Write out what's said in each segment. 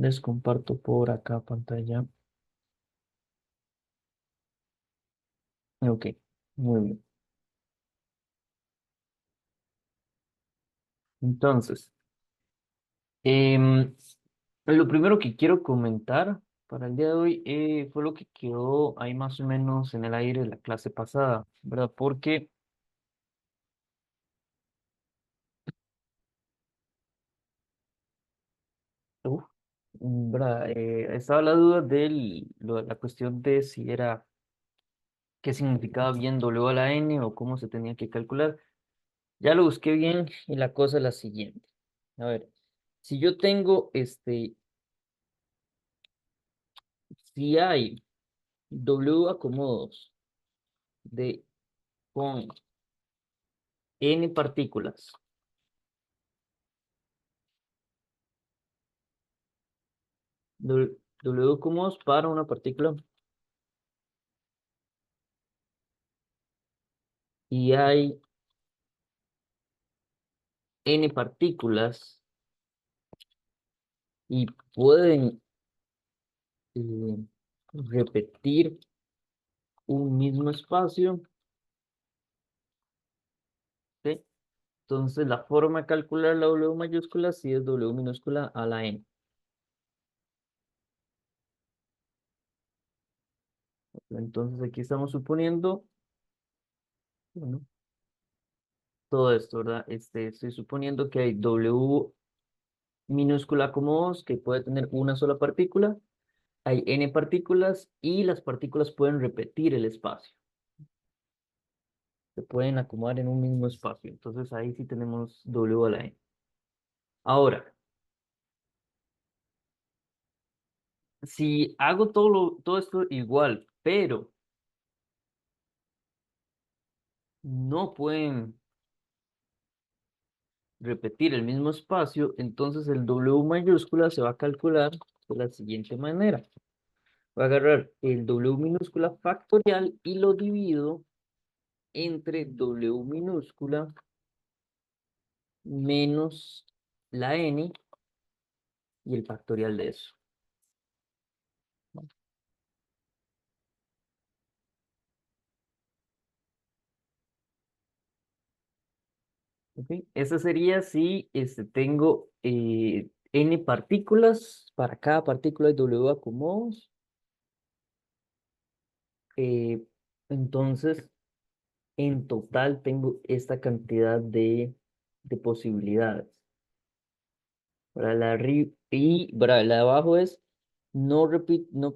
Les comparto por acá pantalla. Ok, muy bien. Entonces, em, lo primero que quiero comentar para el día de hoy fue lo que quedó ahí más o menos en el aire de la clase pasada, ¿verdad? Porque, uf, ¿verdad? Estaba la duda de la cuestión de si era, qué significaba bien W a la N o cómo se tenía que calcular. Ya lo busqué bien y la cosa es la siguiente. A ver, si yo tengo si hay W acomodos de con n partículas, W acomodos para una partícula y hay n partículas y pueden eh, repetir un mismo espacio, ¿sí? Entonces la forma de calcular la W mayúscula sí es W minúscula a la n. Entonces aquí estamos suponiendo, bueno, todo esto, ¿verdad? Estoy suponiendo que hay W minúscula como 2 que puede tener una sola partícula, hay n partículas y las partículas pueden repetir el espacio, se pueden acomodar en un mismo espacio. Entonces ahí sí tenemos W a la n. Ahora, si hago todo esto igual, pero no pueden repetir el mismo espacio, entonces el W mayúscula se va a calcular de la siguiente manera. Voy a agarrar el W minúscula factorial y lo divido entre W minúscula menos la n y el factorial de eso. ¿Ok? Esa sería si tengo n partículas, para cada partícula hay W acomodos. eh, entonces, en total tengo esta cantidad de posibilidades. Para la para la de abajo es, no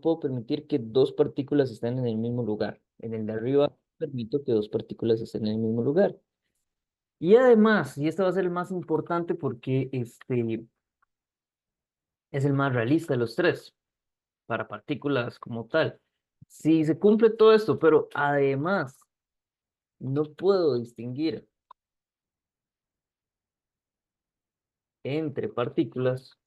puedo permitir que dos partículas estén en el mismo lugar. En el de arriba permito que dos partículas estén en el mismo lugar. Y además, y este va a ser el más importante porque es el más realista de los tres, para partículas como tal. Si se cumple todo esto, pero además no puedo distinguir entre partículas.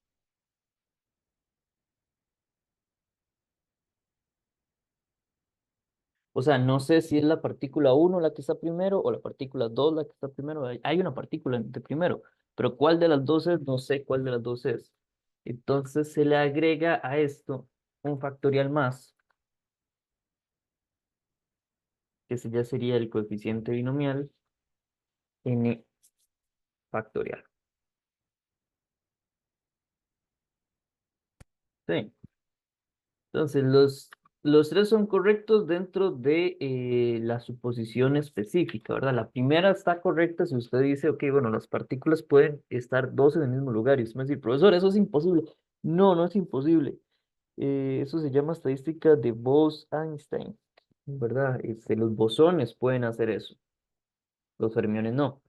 O sea, no sé si es la partícula uno la que está primero o la partícula 2 la que está primero. Hay una partícula de primero, pero ¿cuál de las dos es? No sé cuál de las dos es. Entonces se le agrega a esto un factorial más, que ese ya sería el coeficiente binomial n factorial. Sí. Entonces los tres son correctos dentro de la suposición específica, ¿verdad? La primera está correcta si usted dice, ok, bueno, las partículas pueden estar dos en el mismo lugar. Y usted me dice, profesor, eso es imposible. No, no es imposible. Eso se llama estadística de Bose-Einstein, ¿verdad? Los bosones pueden hacer eso, los fermiones no.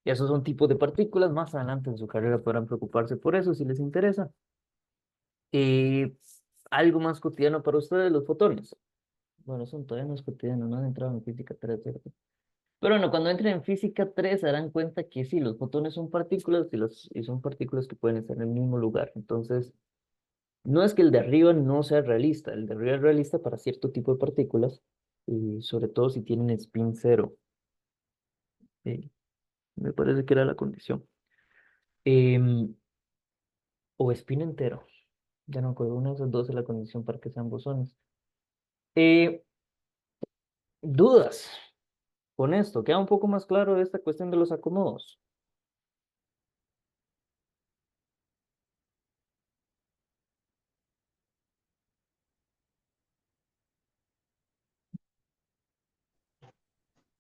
Y esos son tipos de partículas. Más adelante en su carrera podrán preocuparse por eso si les interesa. Eh, Algo más cotidiano para ustedes, los fotones. Bueno, son todavía no es cotidiano, no han entrado en física 3, ¿cierto? Pero bueno, cuando entren en física 3 se darán cuenta que sí, los fotones son partículas y son partículas que pueden estar en el mismo lugar. Entonces, no es que el de arriba no sea realista, el de arriba es realista para cierto tipo de partículas, y sobre todo si tienen spin cero. eh, Me parece que era la condición. Em, o spin entero. Ya no acuerdo, una de esas dos es la condición para que sean bosones. Eh, ¿Dudas con esto? ¿Queda un poco más claro esta cuestión de los acomodos?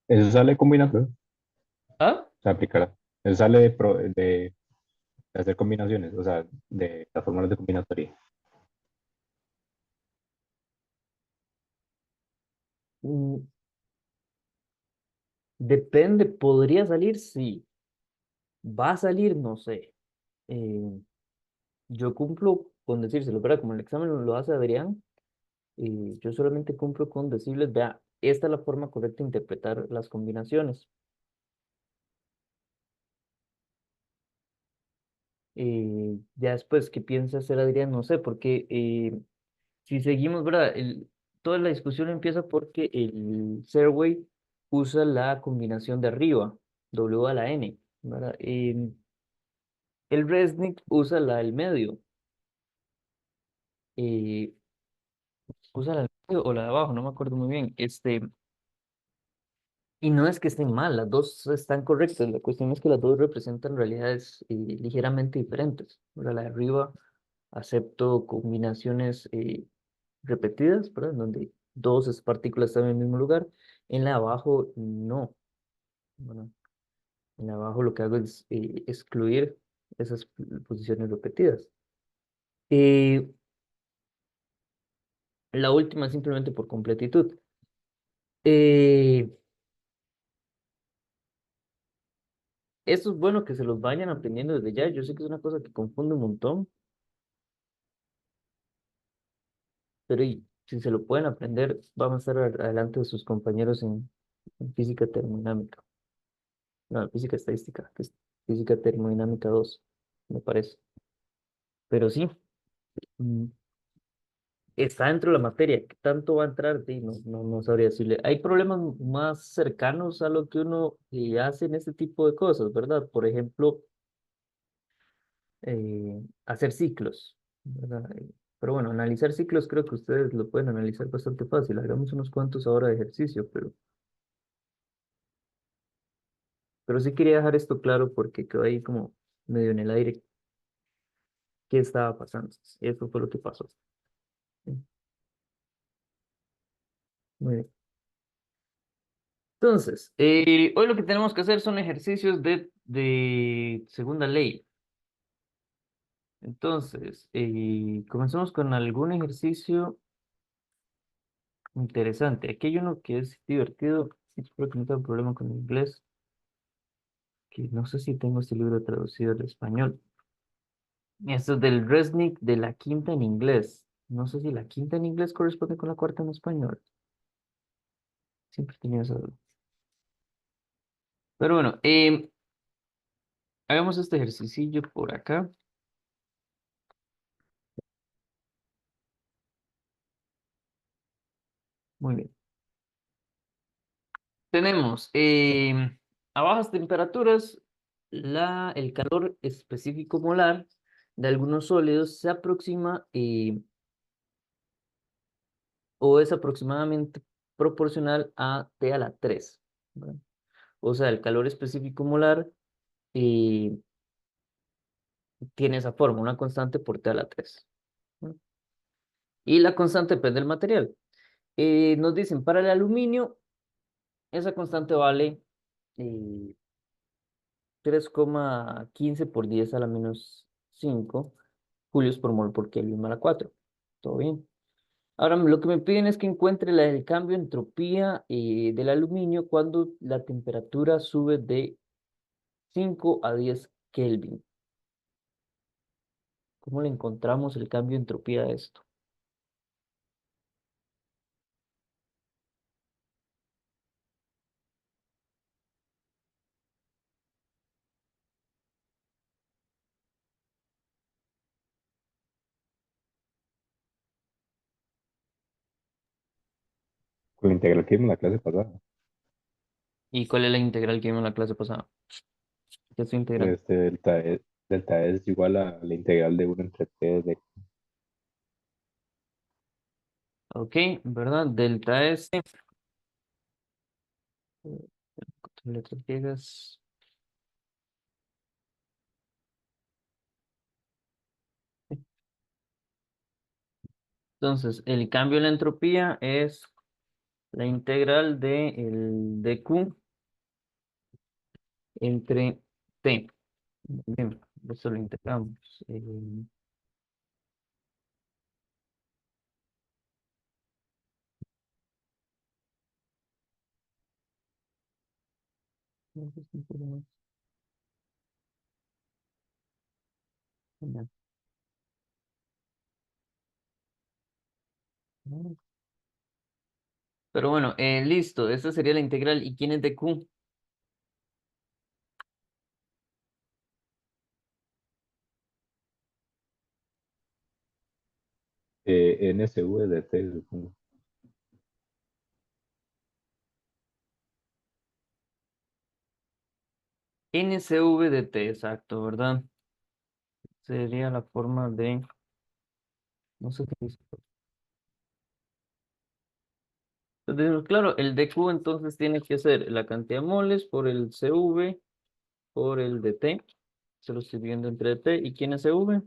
Eso sale combinatorio, ¿Ah? se aplicará. Eso sale de hacer combinaciones, o sea, de las fórmulas de combinatoria. Mm, depende, podría salir, sí. Va a salir, no sé. Eh, yo cumplo con decírselo, ¿verdad? Como el examen lo hace Adrián, yo solamente cumplo con decirles, vea, esta es la forma correcta de interpretar las combinaciones. Ya después, ¿qué piensa hacer Adrián? No sé, porque si seguimos, ¿verdad? Toda la discusión empieza porque el Serway usa la combinación de arriba, W a la N, ¿verdad? El Resnick usa la del medio, eh, usa la del medio o la de abajo, no me acuerdo muy bien. Y no es que estén mal, las dos están correctas, la cuestión es que las dos representan realidades ligeramente diferentes, ¿verdad? La de arriba acepto combinaciones repetidas, ¿verdad? En donde partículas están en el mismo lugar. En la de abajo, no. Bueno, en la de abajo lo que hago es excluir esas posiciones repetidas. Eh, la última simplemente por completitud. Eh, Esto es bueno que se los vayan aprendiendo desde ya. Yo sé que es una cosa que confunde un montón, pero si se lo pueden aprender, van a estar adelante de sus compañeros en física termodinámica. No, física estadística, que es física termodinámica 2 me parece. Pero sí, mm, está dentro de la materia. ¿Qué tanto va a entrar? Sí, no sabría decirle. Hay problemas más cercanos a lo que uno hace en este tipo de cosas, ¿verdad? Por ejemplo, hacer ciclos, ¿verdad? Pero bueno, analizar ciclos creo que ustedes lo pueden analizar bastante fácil. Hagamos unos cuantos ahora de ejercicio, pero sí quería dejar esto claro porque quedó ahí como medio en el aire qué estaba pasando. Eso fue lo que pasó. Sí, muy bien. Entonces, hoy lo que tenemos que hacer son ejercicios de segunda ley. Entonces, comenzamos con algún ejercicio interesante. Aquí hay uno que es divertido. Espero que no tenga problema con el inglés, que no sé si tengo este libro traducido al español. Esto es del Resnick de la quinta en inglés. No sé si la quinta en inglés corresponde con la cuarta en español. Siempre he tenido esa duda. Pero bueno, hagamos este ejercicio por acá. Muy bien. Tenemos a bajas temperaturas, el calor específico molar de algunos sólidos se aproxima o es aproximadamente proporcional a T a la 3, ¿verdad? O sea, el calor específico molar eh, tiene esa forma, una constante por T a la 3, ¿no? Y la constante depende del material. Nos dicen, para el aluminio, esa constante vale eh, 3,15 por 10 a la menos 5 julios por mol por Kelvin a la 4. Todo bien. Ahora lo que me piden es que encuentre el cambio de entropía del aluminio cuando la temperatura sube de 5 a 10 Kelvin. ¿Cómo le encontramos el cambio de entropía a esto? Con la integral que vimos en la clase pasada. ¿Y cuál es la integral que vimos en la clase pasada? ¿Qué es su integral? Delta E es igual a la integral de uno entre T de... Ok, ¿verdad? Delta S, cuatro letras griegas. Entonces, el cambio en la entropía es la integral de el dq entre T. Bien, eso lo integramos. Pero bueno, listo, esta sería la integral. ¿Y quién es dq? NSV de T, supongo. NCV de T, exacto, ¿verdad? Sería la forma de, no sé qué dice. Entonces, claro, el dq entonces tiene que ser la cantidad de moles por el CV por el de T. Se lo estoy viendo entre T. ¿Y quién es CV?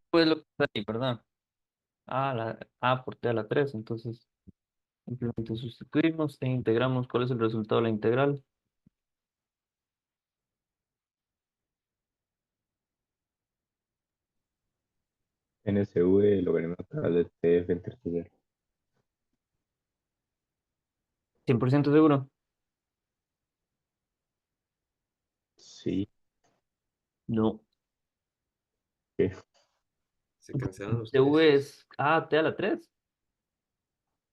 Pues lo que está ahí, ¿verdad? A por T a la 3. Entonces, simplemente sustituimos e integramos. ¿Cuál es el resultado de la integral? NSV logaritmo natural de TF entre T. 100% seguro. Sí, No. que. Se cancelan los CV tres. es A T a la 3.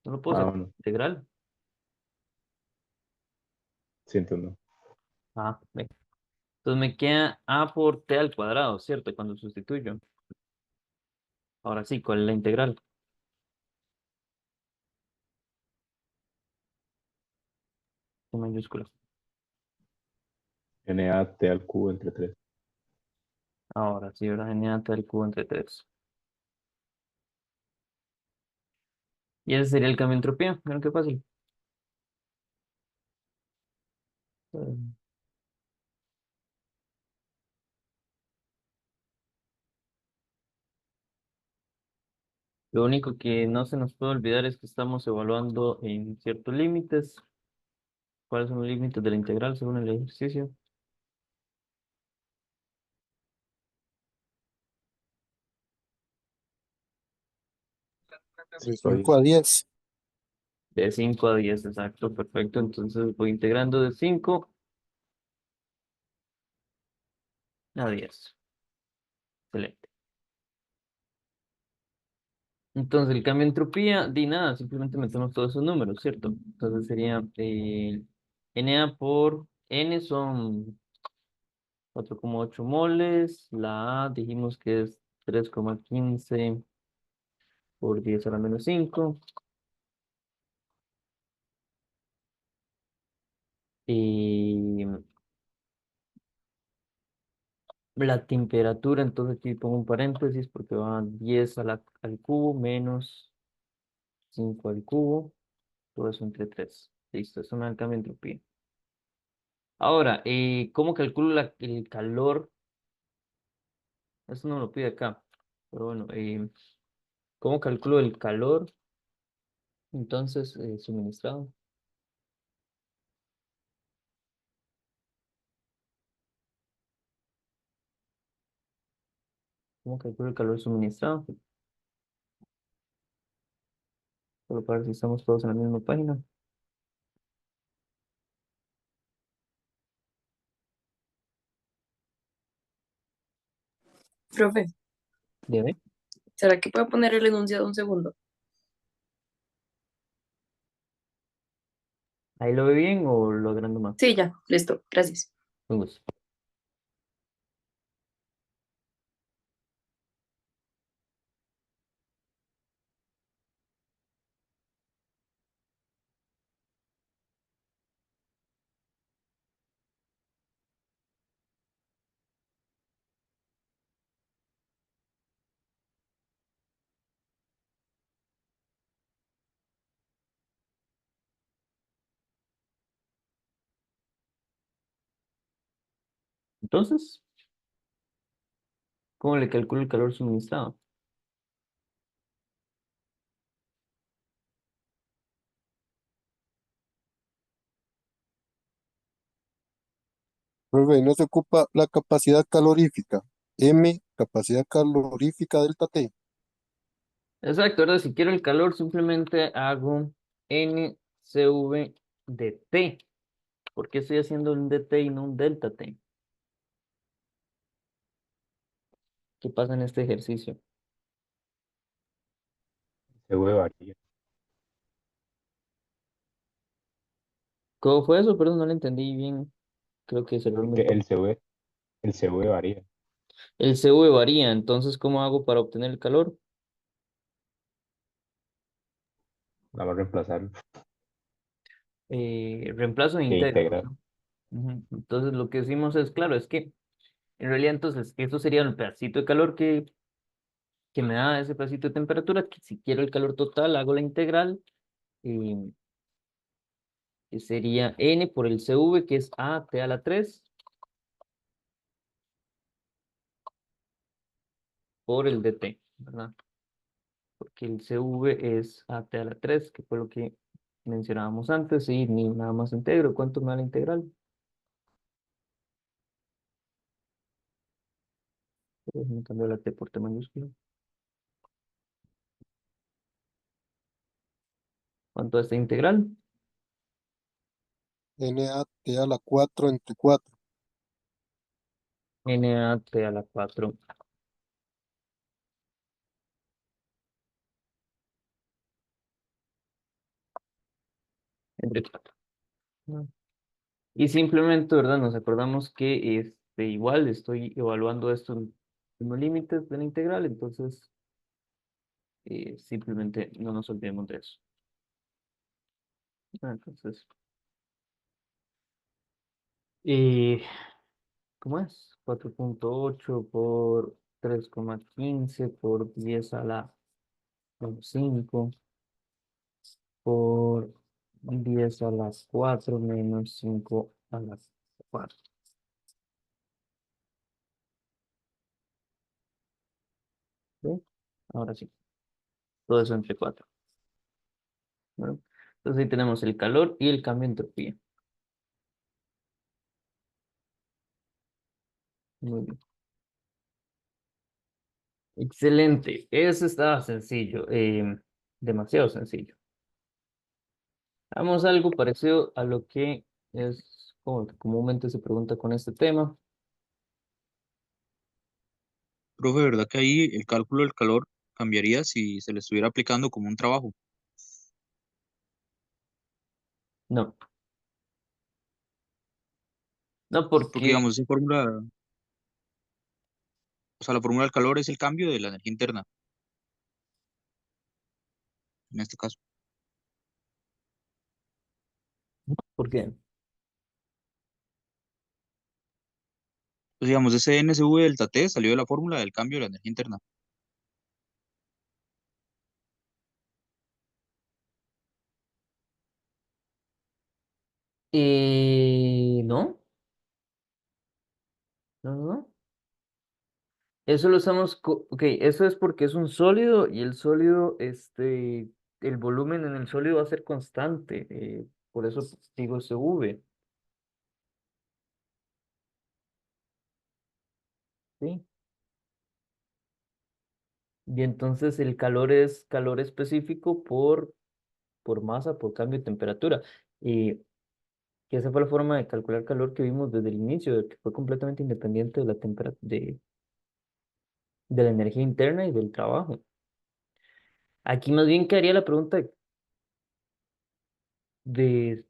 No lo puedo Ah, sacar bueno, integral. siento no. Ve. Entonces me queda A por T al cuadrado, ¿cierto? Cuando sustituyo. Ahora sí, ¿cuál es la integral? Con mayúscula. NAT al cubo entre 3. Ahora sí, ¿verdad? N A T al cubo entre 3. Y ese sería el cambio de entropía. Miren qué fácil. Lo único que no se nos puede olvidar es que estamos evaluando en ciertos límites. ¿Cuáles son los límites de la integral según el ejercicio? De 5 a 10. 5 a 10. De 5 a 10, exacto, perfecto. Entonces voy integrando de 5 a 10. Excelente. Entonces el cambio de entropía, di nada, simplemente metemos todos esos números, ¿cierto? Entonces sería Na por N son 4,8 moles. La A dijimos que es 3,15 por 10 a la menos 5. Y la temperatura, entonces aquí pongo un paréntesis porque va 10 al cubo menos 5 al cubo. Todo eso entre 3. Listo, eso me da el cambio de entropía. Ahora, ¿cómo calculo el calor? Eso no lo pide acá. Pero bueno, ¿cómo calculo el calor? Entonces, suministrado. ¿Cómo calculo el calor suministrado? Solo para ver si estamos todos en la misma página. Profe, Dime. ¿Será que puedo poner el enunciado un segundo? ¿Ahí lo ve bien o lo agrando más? Sí, ya, listo, gracias. Un gusto. Entonces, ¿cómo le calculo el calor suministrado? Profe, no se ocupa la capacidad calorífica. M, capacidad calorífica delta T. Exacto, ahora si quiero el calor, simplemente hago NCV de T. ¿Por qué estoy haciendo un DT y no un delta T? ¿Qué pasa en este ejercicio? Se varía. ¿Cómo fue eso? Perdón, no lo entendí bien. Creo que se lo muy Que poco. El CV varía. El CV varía, entonces, ¿cómo hago para obtener el calor? Vamos a reemplazar Reemplazo e e integro, integrar. ¿verdad? Ujú. Entonces, lo que decimos es, claro, es que en realidad, entonces, esto sería el pedacito de calor que me da ese pedacito de temperatura, que si quiero el calor total, hago la integral, eh, que sería N por el CV, que es A T a la 3 por el DT, ¿verdad? Porque el CV es A T a la 3 que fue lo que mencionábamos antes, y ni nada más integro. ¿Cuánto me da la integral? Me cambió la T por T mayúscula. ¿Cuánto es esta integral? NA T a la 4 entre 4. N A T a la 4 entre 4. Y simplemente, ¿verdad? Nos acordamos que igual estoy evaluando estos mismos límites de la integral, entonces simplemente no nos olvidemos de eso. Entonces, eh, ¿cómo es? 4.8 por 3,15 por 10 a la 5 por 10 a las 4 menos 5 a las 4. ¿Sí? Ahora sí, todo eso entre 4. ¿No? Entonces ahí tenemos el calor y el cambio de entropía. Muy bien. Excelente. Eso estaba sencillo. Demasiado sencillo. Hagamos algo parecido a lo que es como que comúnmente se pregunta con este tema. Profe, ¿verdad que ahí el cálculo del calor cambiaría si se le estuviera aplicando como un trabajo? No, no Porque, porque digamos, esa fórmula, o sea, la fórmula del calor es el cambio de la energía interna, en este caso. porque Pues, digamos, ese NSV delta T salió de la fórmula del cambio de la energía interna. no, no. Eso lo usamos, ok, eso es porque es un sólido y el sólido, el volumen en el sólido va a ser constante, por eso digo SV, ¿sí? Y entonces el calor es calor específico por masa, por cambio de temperatura. Y que esa fue la forma de calcular calor que vimos desde el inicio, que fue completamente independiente de la temperatura, de la energía interna y del trabajo. Aquí más bien quedaría la pregunta de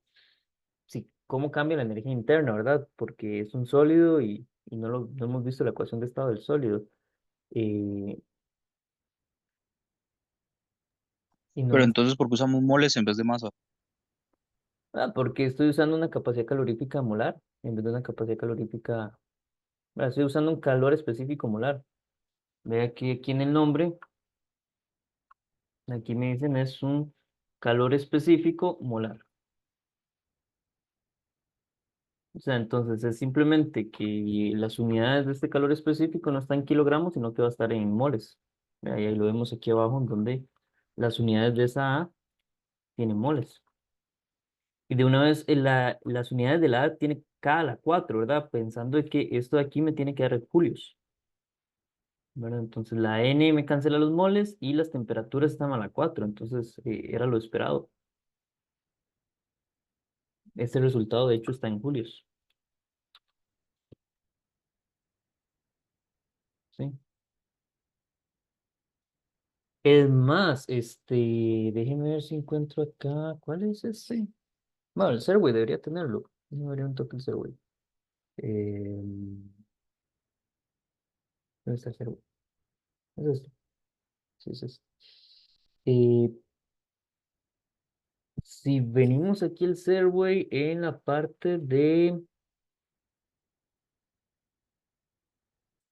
sí, cómo cambia la energía interna, ¿verdad? Porque es un sólido y no hemos visto la ecuación de estado del sólido. eh, y no Pero nos, entonces, ¿por qué usamos moles en vez de masa? porque estoy usando una capacidad calorífica molar en vez de una capacidad calorífica. Estoy usando un calor específico molar. Ve aquí en el nombre, aquí me dicen es un calor específico molar. O sea, entonces es simplemente que las unidades de este calor específico no están en kilogramos, sino que va a estar en moles. Ahí lo vemos aquí abajo, en donde las unidades de esa A tienen moles. Y de una vez las unidades de la A tiene K a la 4, ¿verdad? Pensando de que esto de aquí me tiene que dar julios, ¿verdad? Entonces la N me cancela los moles y las temperaturas están a la 4, entonces era lo esperado. Este resultado, de hecho, está en julios, ¿sí? Es más, déjeme ver si encuentro acá, ¿cuál es ese? Bueno, el Serway debería tenerlo. No debería un toque el Serway. ¿Dónde está el Serway? Es este. Sí, es este. Eh, si venimos aquí el Serway en la parte de...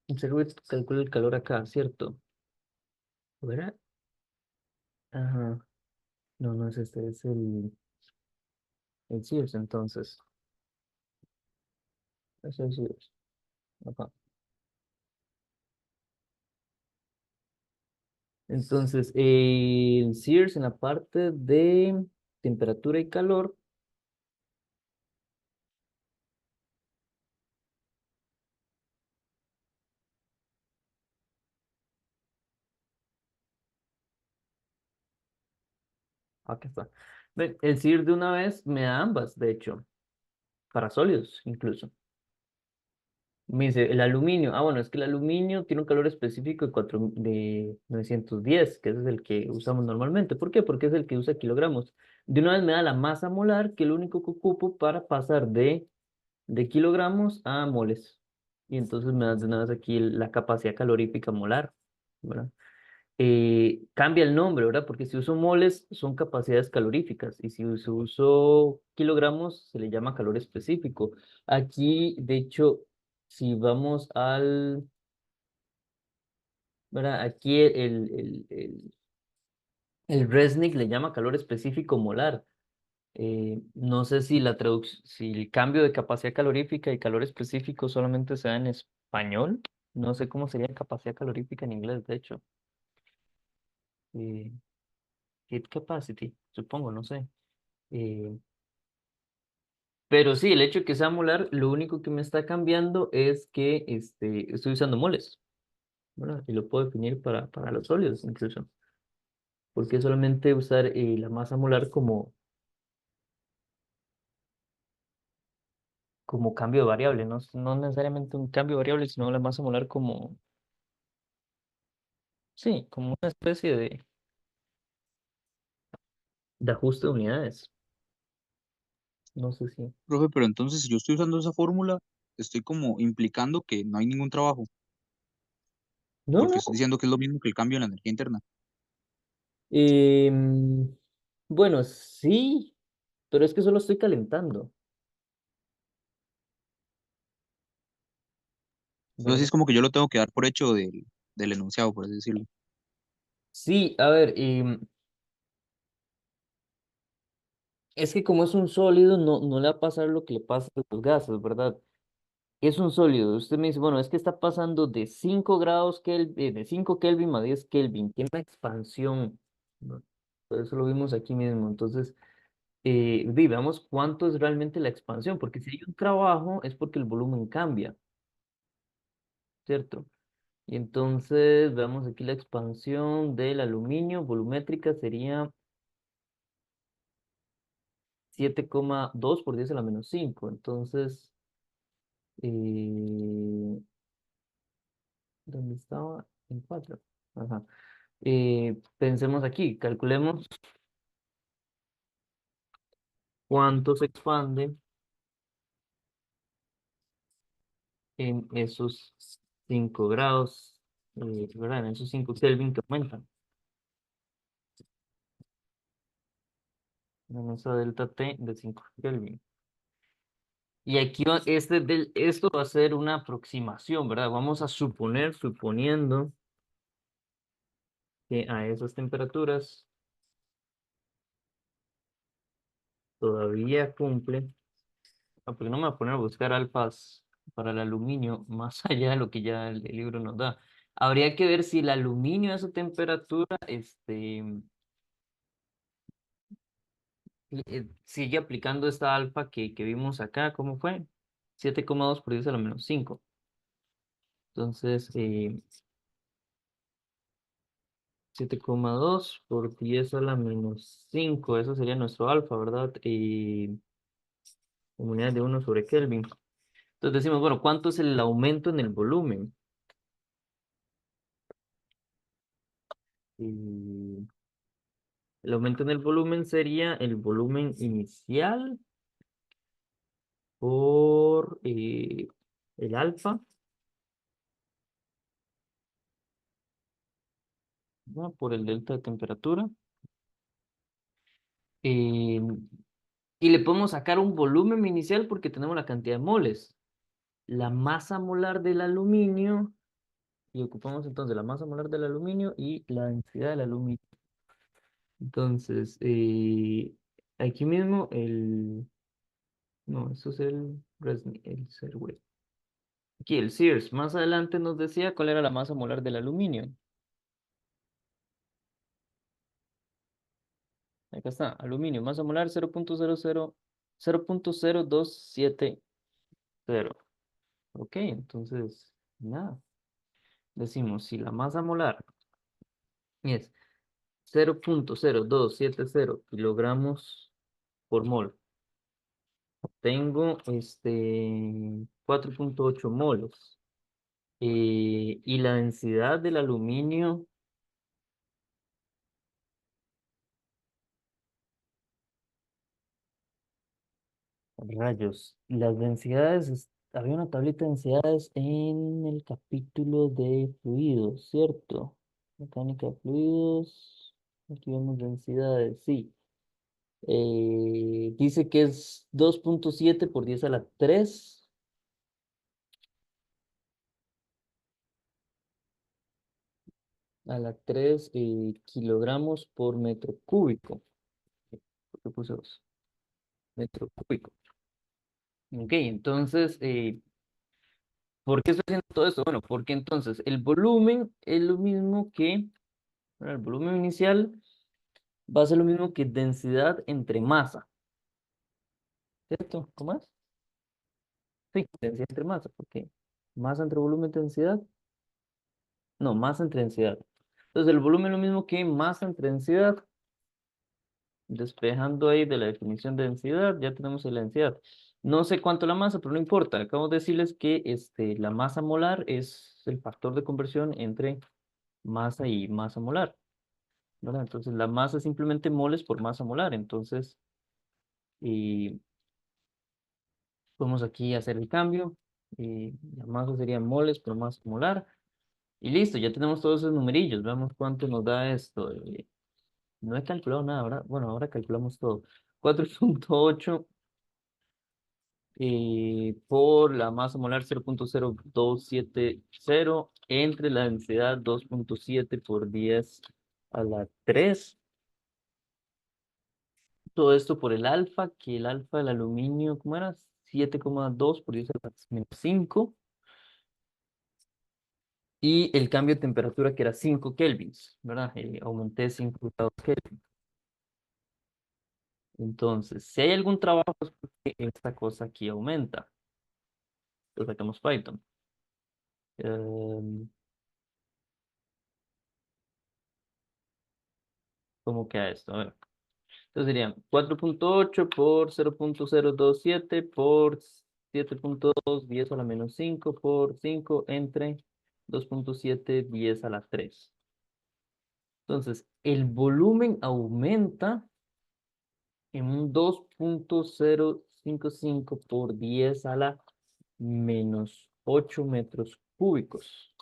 El Serway calcula el calor acá, ¿cierto? ¿Verdad? Ajá. No, no es este, es el Sears entonces. Es el Sears. Ajá. Entonces, el Sears en la parte de temperatura y calor. Aquí está. Ve, el CIR de una vez me da ambas, de hecho, para sólidos incluso. Me dice el aluminio. Ah, bueno, es que el aluminio tiene un calor específico de 910, que ese es el que usamos normalmente. ¿Por qué? Porque es el que usa kilogramos. De una vez me da la masa molar, que es lo único que ocupo para pasar de kilogramos a moles. Y entonces me da de una vez aquí la capacidad calorífica molar, ¿verdad? Cambia el nombre, ¿verdad? Porque si uso moles son capacidades caloríficas y si uso kilogramos se le llama calor específico. Aquí, de hecho, si vamos ¿verdad? Aquí el Resnick le llama calor específico molar. No sé si si el cambio de capacidad calorífica y calor específico solamente se da en español. No sé cómo sería capacidad calorífica en inglés, de hecho. Eh, Heat capacity, supongo, no sé. Eh, pero sí, el hecho de que sea molar, lo único que me está cambiando es que estoy usando moles, ¿verdad? Y lo puedo definir para los sólidos incluso. Porque solamente usar la masa molar como cambio de variable, no necesariamente un cambio de variable, sino la masa molar como, sí, como una especie de ajuste de unidades. No sé si. Profe, pero entonces si yo estoy usando esa fórmula, estoy como implicando que no hay ningún trabajo, No, porque no. estoy diciendo que es lo mismo que el cambio en la energía interna. Em, bueno, sí, pero es que solo estoy calentando, Entonces sí ¿verdad? es como que yo lo tengo que dar por hecho del enunciado, por así decirlo. Sí, a ver, es que como es un sólido, no le va a pasar lo que le pasa a los gases, ¿verdad? Es un sólido. Usted me dice, bueno, es que está pasando de 5 grados Kelvin, de 5 Kelvin a 10 Kelvin. Tiene una expansión, ¿no? Por eso lo vimos aquí mismo. Entonces, veamos cuánto es realmente la expansión, porque si hay un trabajo es porque el volumen cambia, ¿cierto? Y entonces, veamos aquí la expansión del aluminio volumétrica sería 7,2 por 10 a la menos 5. Entonces, eh, ¿dónde estaba? En 4. Ajá. Pensemos aquí, calculemos cuánto se expande en esos 5 grados, ¿verdad? En esos 5 Kelvin que aumentan. En esa delta T de 5 Kelvin. Y aquí esto va a ser una aproximación, ¿verdad? Vamos a suponiendo que a esas temperaturas todavía cumple. Porque no me voy a poner a buscar alfas para el aluminio más allá de lo que ya el libro nos da. Habría que ver si el aluminio a esa temperatura sigue aplicando esta alfa que vimos acá. ¿Cómo fue? 7,2 por 10 a la menos 5. Entonces, 7,2 por 10 a la menos 5. Eso sería nuestro alfa, ¿verdad? En unidades de 1 sobre Kelvin. Entonces decimos, bueno, ¿cuánto es el aumento en el volumen? Y el aumento en el volumen sería el volumen inicial por el alfa, ¿no? Por el delta de temperatura. eh, y le podemos sacar un volumen inicial porque tenemos la cantidad de moles. La masa molar del aluminio, y ocupamos entonces la masa molar del aluminio y la densidad del aluminio. Entonces, aquí mismo no, eso es el Serway. Aquí el Sears, más adelante nos decía cuál era la masa molar del aluminio. Acá está, aluminio, masa molar 0.0270. Ok, entonces, nada. Decimos, si la masa molar es 0.0270 kilogramos por mol, tengo 4,8 moles. Y la densidad del aluminio, rayos, las densidades, había una tablita de densidades en el capítulo de fluidos, ¿cierto? Mecánica de fluidos, aquí vemos densidades, sí. Dice que es 2,7 por 10 a la 3 kilogramos por metro cúbico. ¿Por qué puse 2? Metro cúbico. Ok, entonces, ¿por qué estoy haciendo todo esto? Bueno, porque entonces el volumen es lo mismo que, bueno, el volumen inicial va a ser lo mismo que densidad entre masa, ¿cierto? ¿Cómo es? Sí, densidad entre masa, porque masa entre volumen densidad, no, masa entre densidad. Entonces el volumen es lo mismo que masa entre densidad, despejando ahí de la definición de densidad, ya tenemos la densidad. No sé cuánto la masa, pero no importa. Acabo de decirles que la masa molar es el factor de conversión entre masa y masa molar, ¿verdad? Entonces la masa es simplemente moles por masa molar. Entonces, y podemos aquí hacer el cambio. Y la masa sería moles por masa molar. Y listo, ya tenemos todos esos numerillos. Veamos cuánto nos da esto. No he calculado nada, ¿verdad? Bueno, ahora calculamos todo. 4,8 por la masa molar 0,0270 entre la densidad 2,7 por 10 a la 3. Todo esto por el alfa, que el alfa del aluminio, ¿cómo era? 7,2 por 10 a la menos 5. Y el cambio de temperatura que era 5 kelvins, ¿verdad? Aumenté 5 grados Kelvin. Entonces, si hay algún trabajo, es porque esta cosa aquí aumenta. Entonces sacamos Python. Em, ¿Cómo queda esto? A ver. Entonces serían 4,8 por 0,027 por 7,2, 10 a la menos 5 por 5 entre 2,7, 10 a la 3. Entonces, el volumen aumenta en un 2.055 por 10 a la menos 8 metros cúbicos.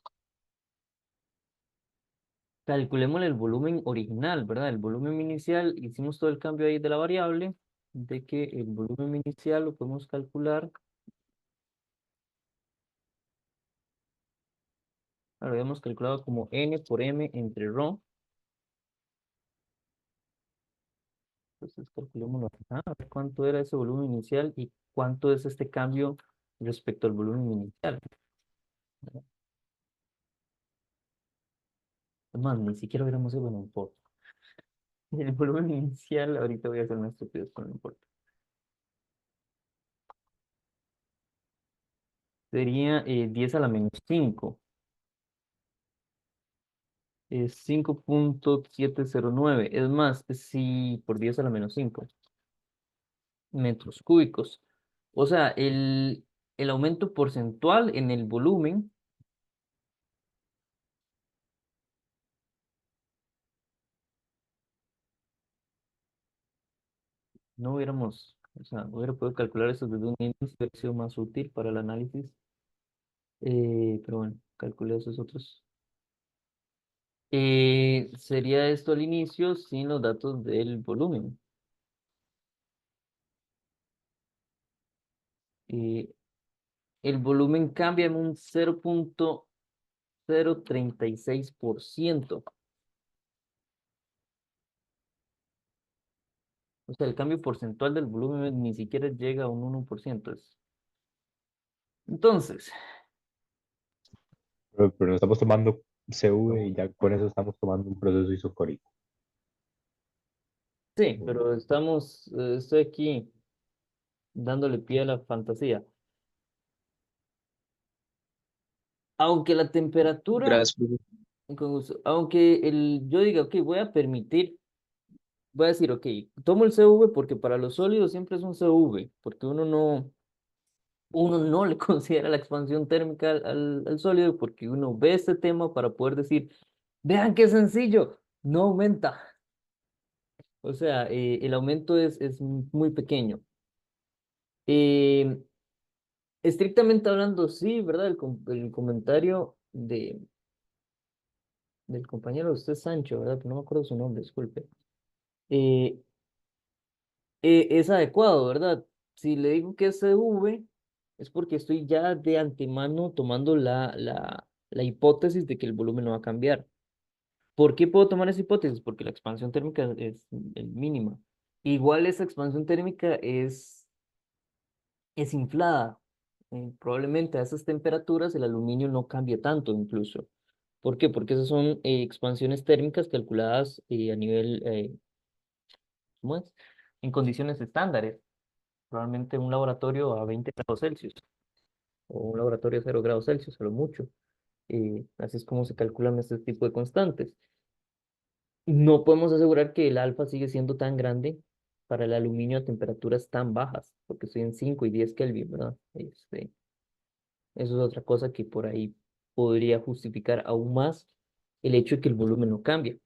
Calculemos el volumen original, ¿verdad? El volumen inicial, hicimos todo el cambio ahí de la variable, de que el volumen inicial lo podemos calcular. Lo habíamos calculado como N por M entre ρ. Entonces calculémoslo acá, a ver cuánto era ese volumen inicial y cuánto es este cambio respecto al volumen inicial. Además, ni siquiera hubiéramos hecho, bueno, no importa. El volumen inicial, ahorita voy a hacer una estupidez con no importa. Sería 10 a la menos 5. Es 5.709. Es más, si por 10 a la menos 5 metros cúbicos. O sea, el aumento porcentual en el volumen no hubiéramos, o sea, hubiera podido calcular eso desde un índice, hubiera sido más útil para el análisis. Pero bueno, calculé esos otros. Sería esto al inicio sin los datos del volumen. Eh, el volumen cambia en un 0.036%. O sea, el cambio porcentual del volumen ni siquiera llega a un 1%. Entonces, Pero no estamos tomando CV y ya con eso estamos tomando un proceso isocórico. sí, pero estoy aquí dándole pie a la fantasía. Aunque la temperatura, Gracias, profe. aunque yo diga, ok, voy a decir, ok, tomo el CV porque para los sólidos siempre es un CV, porque uno no le considera la expansión térmica al sólido, porque uno ve este tema para poder decir, vean qué sencillo, no aumenta. O sea, el aumento es muy pequeño. Eh, Estrictamente hablando, sí, ¿verdad? El comentario del compañero de usted, Sancho, ¿verdad? Que no me acuerdo su nombre, disculpe. Eh, es adecuado, ¿verdad? Si le digo que es CV, es porque estoy ya de antemano tomando la hipótesis de que el volumen no va a cambiar. ¿Por qué puedo tomar esa hipótesis? Porque la expansión térmica es mínima. Igual esa expansión térmica es inflada. Probablemente a esas temperaturas el aluminio no cambia tanto incluso. ¿Por qué? Porque esas son expansiones térmicas calculadas a nivel, ¿cómo es? En condiciones estándares. Probablemente un laboratorio a 20 grados Celsius o un laboratorio a 0 grados Celsius, a lo mucho. Así es como se calculan este tipo de constantes. No podemos asegurar que el alfa sigue siendo tan grande para el aluminio a temperaturas tan bajas, porque estoy en 5 y 10 Kelvin, ¿verdad? Eso es otra cosa que por ahí podría justificar aún más el hecho de que el volumen no cambia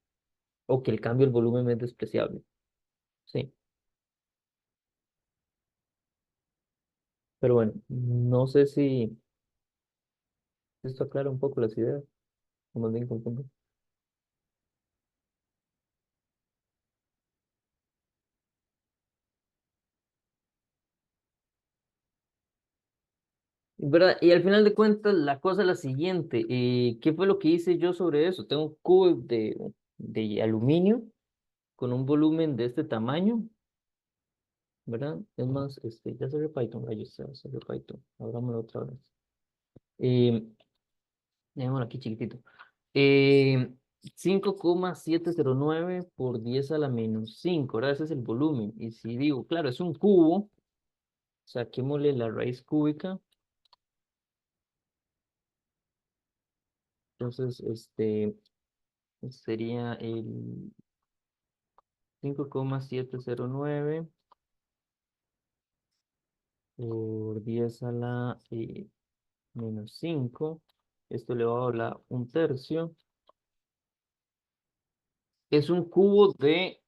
o que el cambio del volumen es despreciable. Sí, pero bueno, no sé si esto aclara un poco las ideas, o más bien confunde. ¿Verdad? Y al final de cuentas, la cosa es la siguiente. ¿Qué fue lo que hice yo sobre eso? Tengo un cubo de aluminio con un volumen de este tamaño, ¿verdad? Es más, ya salió Python, rayos, ya salió Python. Abrámoslo otra vez. Eh, Dejémoslo aquí chiquitito. Eh, 5,709 por 10 a la menos 5, ¿verdad? Ese es el volumen. Y si digo, claro, es un cubo, saquémosle la raíz cúbica. Entonces, sería el 5,709 por 10 a la menos 5. Esto le va a dar un tercio. es un cubo de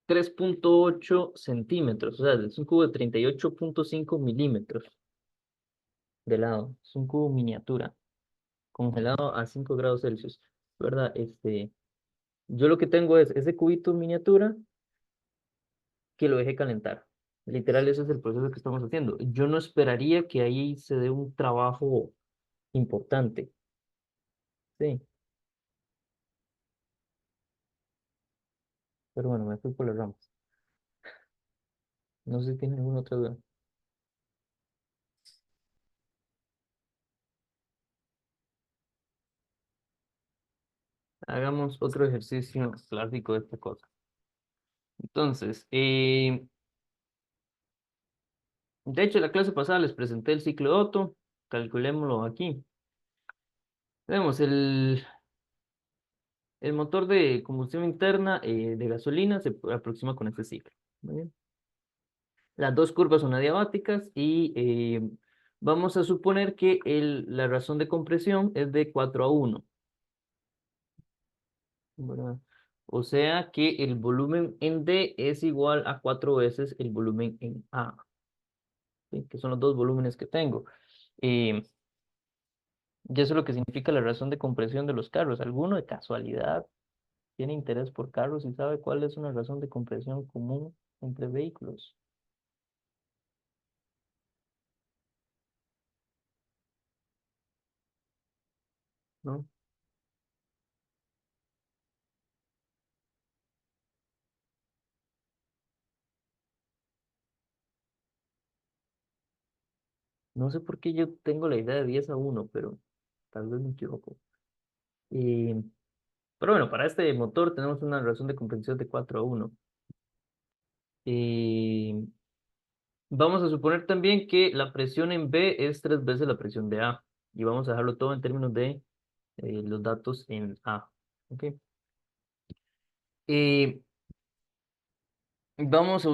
3.8 centímetros, o sea, es un cubo de 38.5 milímetros de lado. Es un cubo miniatura, congelado a 5 grados Celsius, ¿verdad? Yo lo que tengo es ese cubito miniatura que lo dejé calentar. Literal, ese es el proceso que estamos haciendo. Yo no esperaría que ahí se dé un trabajo importante. Sí, pero bueno, me fui por las ramas. No sé si tienen alguna otra duda. Hagamos otro ejercicio clásico de esta cosa. Entonces, de hecho, la clase pasada les presenté el ciclo de Otto. Calculémoslo aquí. Tenemos el motor de combustión interna de gasolina se aproxima con este ciclo. Muy bien. Las dos curvas son adiabáticas y vamos a suponer que la razón de compresión es de 4:1, ¿verdad? O sea que el volumen en D es igual a 4 veces el volumen en A, ¿sí? Que son los dos volúmenes que tengo. Eh, y eso es lo que significa la razón de compresión de los carros. ¿Alguno de casualidad tiene interés por carros y sabe cuál es una razón de compresión común entre vehículos? ¿No? No sé por qué yo tengo la idea de 10:1, pero tal vez me equivoco. Eh, pero bueno, para este motor tenemos una razón de compresión de 4:1. Eh, Vamos a suponer también que la presión en B es 3 veces la presión de A. Y vamos a dejarlo todo en términos de los datos en A. ¿Ok? Eh, Vamos a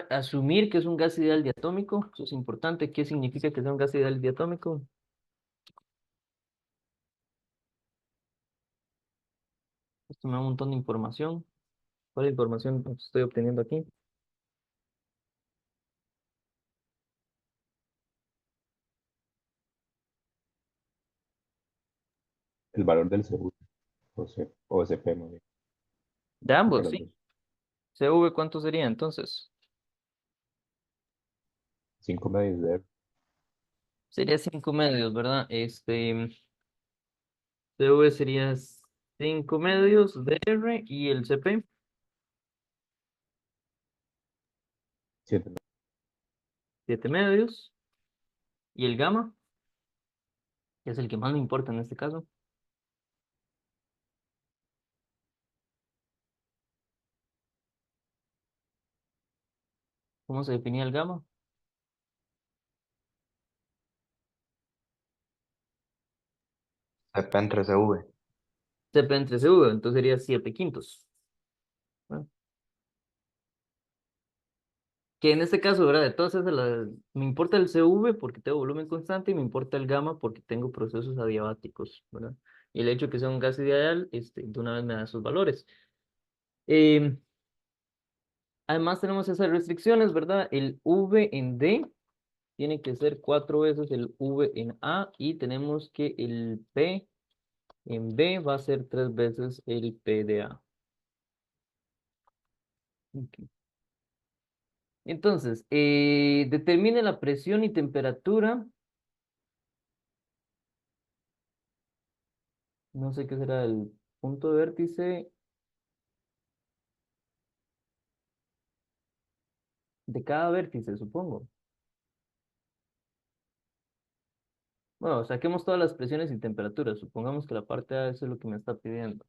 asumir que es un gas ideal diatómico. Eso es importante. ¿Qué significa que sea un gas ideal diatómico? Esto me da un montón de información. ¿Cuál información estoy obteniendo aquí? El valor del seguro, o CP, más bien, De de ambos, los sí. dos. CV, ¿cuánto sería entonces? 5 medios de R. Sería 5 medios, ¿verdad? CV sería 5 medios de R y el CP, 7. 7 medios. Y el gamma, que es el que más me importa en este caso. ¿Cómo se definía el gamma? CP entre CV. CP entre CV, entonces sería 7/5. ¿No? Que en este caso, ¿verdad? De todas esas, me importa el CV porque tengo volumen constante y me importa el gamma porque tengo procesos adiabáticos, ¿verdad? Y el hecho de que sea un gas ideal, de una vez me da esos valores. Em, Además tenemos esas restricciones, ¿verdad? El V en D tiene que ser 4 veces el V en A y tenemos que el P en B va a ser 3 veces el P de A. Ok. Entonces, determine la presión y temperatura. No sé qué será el punto de vértice de cada vértice, supongo. Bueno, saquemos todas las presiones y temperaturas. Supongamos que la parte A eso es lo que me está pidiendo.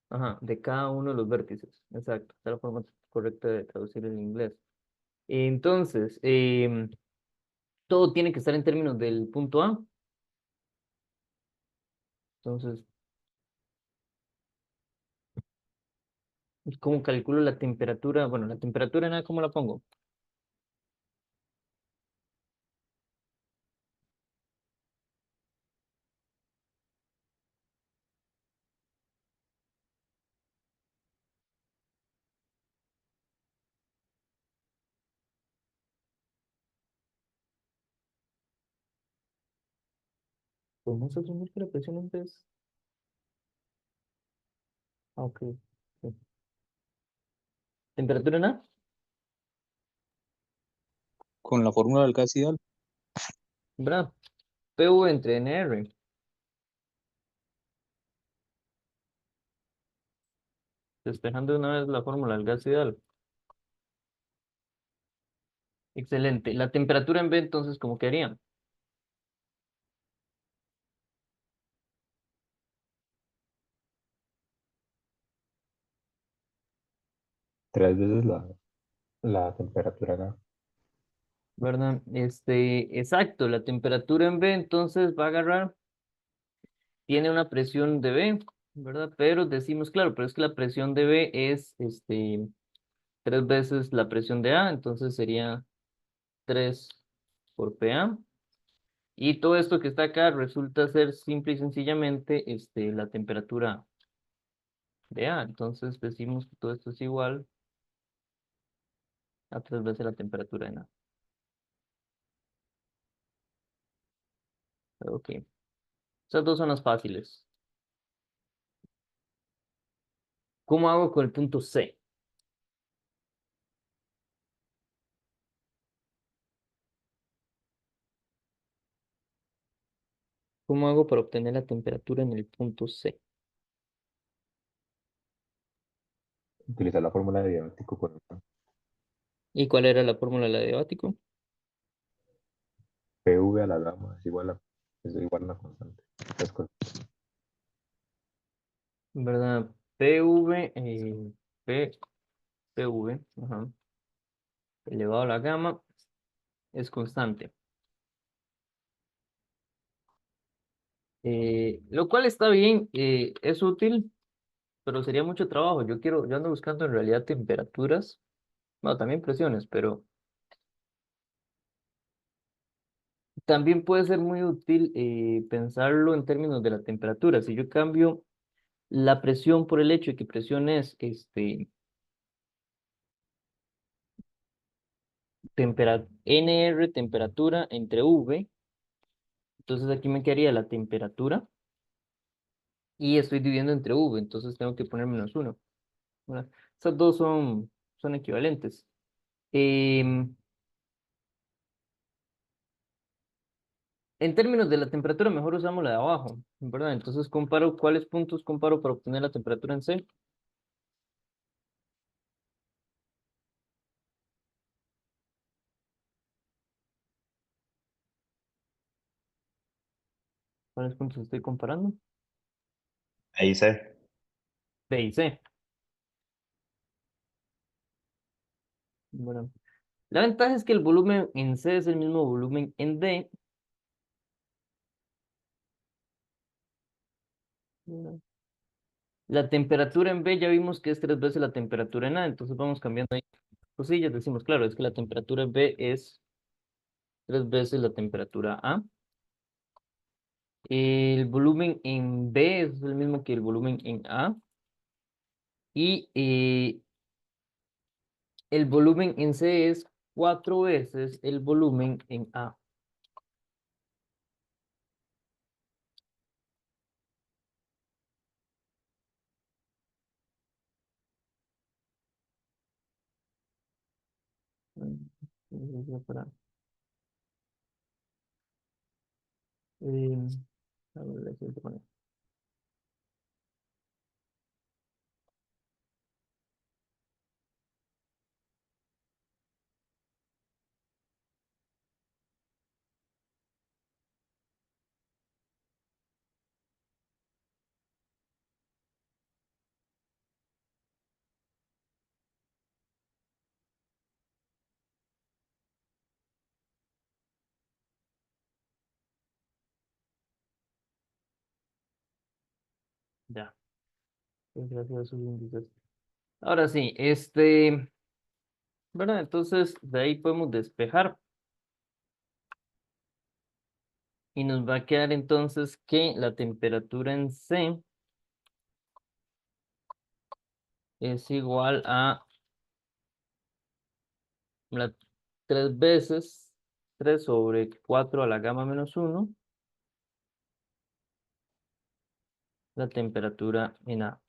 Ajá, de cada uno de los vértices. Exacto, esa es la forma correcta de traducir en inglés. Entonces, todo tiene que estar en términos del punto A. Entonces, ¿cómo calculo la temperatura? Bueno, la temperatura, nada, ¿cómo la pongo? ¿Podemos asumir que la presión en B es? Ah, ok. Ok. ¿Temperatura en A? Con la fórmula del gas ideal. ¿Verdad? PV entre NR. Despejando de una vez la fórmula del gas ideal. Excelente. La temperatura en B, entonces, ¿cómo quedaría? Tres veces la temperatura acá. ¿Verdad? Exacto. La temperatura en B, entonces, va a agarrar, tiene una presión de B, ¿verdad? Pero decimos, claro, pero es que la presión de B es, tres veces la presión de A, entonces sería 3 por PA. Y todo esto que está acá resulta ser simple y sencillamente la temperatura de A. Entonces decimos que todo esto es igual a tres veces la temperatura de A. Ok. Esas dos son las fáciles. ¿Cómo hago con el punto C? ¿Cómo hago para obtener la temperatura en el punto C? Utilizar la fórmula de dialéctico con ¿Y cuál era la fórmula del adiabático? PV a la gamma es igual a una constante. Es con- ¿Verdad? PV, P, PV, ajá, elevado a la gamma es constante. Lo cual está bien, es útil, pero sería mucho trabajo. Yo ando buscando en realidad temperaturas, bueno, también presiones, pero también puede ser muy útil pensarlo en términos de la temperatura. Si yo cambio la presión por el hecho de que presión es NR temperatura entre V, entonces aquí me quedaría la temperatura y estoy dividiendo entre V, entonces tengo que poner -1, ¿verdad? Esas dos son equivalentes. Em, En términos de la temperatura, mejor usamos la de abajo, ¿verdad? Entonces comparo cuáles puntos comparo para obtener la temperatura en C. ¿Cuáles puntos estoy comparando? Ahí sé. B y C. Bueno, la ventaja es que el volumen en C es el mismo volumen en D. ¿Verdad? La temperatura en B ya vimos que es tres veces la temperatura en A, entonces vamos cambiando ahí cosillas. Decimos, claro, es que la temperatura en B es tres veces la temperatura A. El volumen en B es el mismo que el volumen en A. Y el volumen en C es cuatro veces el volumen en A. Para, eh, a ver, la siguiente manera. Ya, pues gracias a sus índices. Ahora sí, ¿verdad? Entonces, de ahí podemos despejar. Y nos va a quedar entonces que la temperatura en C es igual a la 3 veces 3 sobre 4 a la gamma -1 la temperatura en A.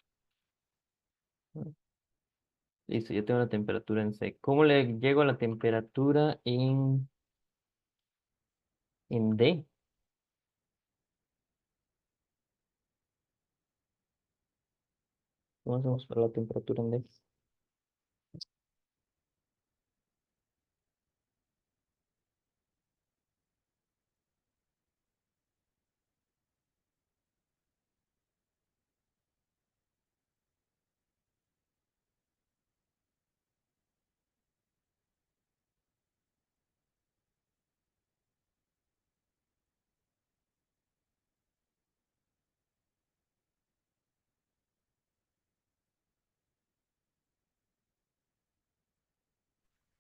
Listo, ya tengo la temperatura en C. ¿Cómo le llego a la temperatura en D? ¿Cómo hacemos para la temperatura en D?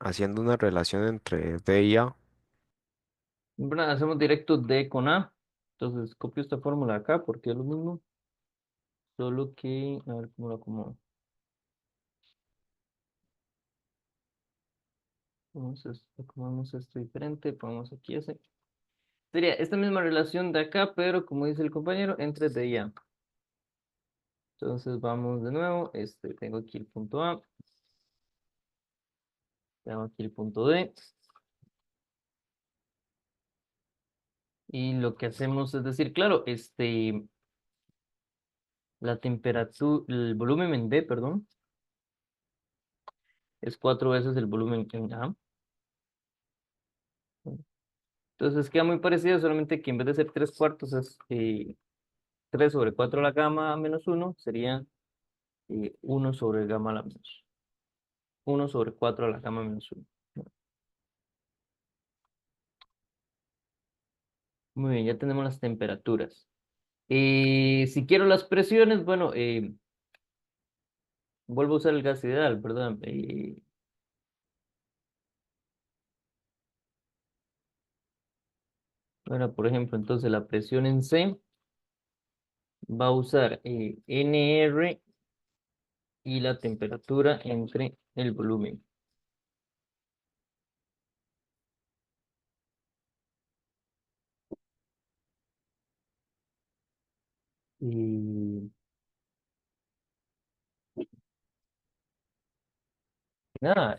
Haciendo una relación entre D y A. Bueno, hacemos directo D con A. Entonces copio esta fórmula acá porque es lo mismo. Solo que, a ver cómo lo acomodo. Acomodamos esto diferente, ponemos aquí ese. Sería esta misma relación de acá, pero como dice el compañero, entre D y A. Entonces vamos de nuevo. Tengo aquí el punto A. Tengo aquí el punto D. Y lo que hacemos es decir, claro, la temperatura, el volumen en D, perdón, es 4 veces el volumen en A. Entonces queda muy parecido, solamente que en vez de ser 3 cuartos es 3 sobre 4 a la gamma menos uno sería 1 sobre gamma a la menos 1 sobre 4 a la gamma menos uno. Muy bien, ya tenemos las temperaturas. Si quiero las presiones, bueno, vuelvo a usar el gas ideal, ¿verdad? Bueno, por ejemplo, entonces la presión en C va a usar NR y la temperatura entre el volumen. Y nada,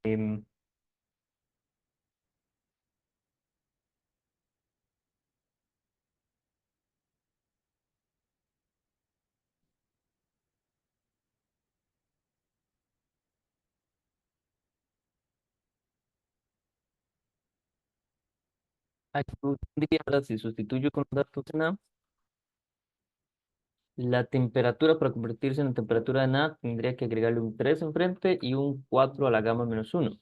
em, aquí tendría, ¿verdad? Si sustituyo con los datos en A, la temperatura para convertirse en temperatura en A tendría que agregarle un 3 enfrente y un 4 a la gamma menos uno.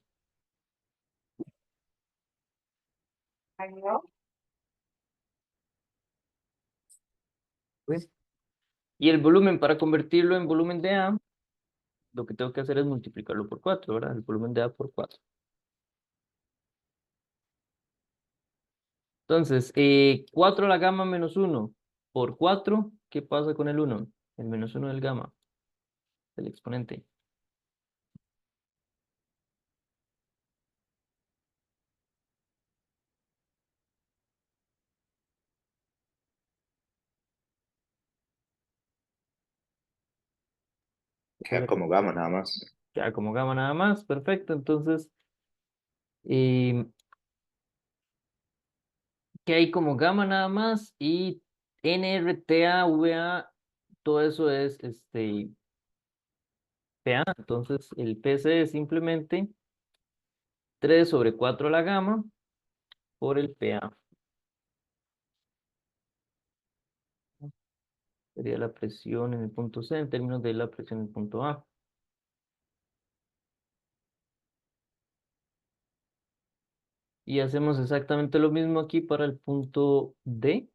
¿Ves? Y el volumen para convertirlo en volumen de A, lo que tengo que hacer es multiplicarlo por 4, ¿verdad? El volumen de A por 4. Entonces, 4 a la gamma menos uno por 4, ¿qué pasa con el uno? El menos uno del gamma, el exponente. Queda como gamma nada más. Ya como gamma nada más, perfecto. Entonces, eh, ¿qué hay como gamma nada más? Y NRTA, VA, todo eso es PA. Entonces, el PC es simplemente 3 sobre 4 a la gamma por el PA. Sería la presión en el punto C en términos de la presión en el punto A. Y hacemos exactamente lo mismo aquí para el punto D.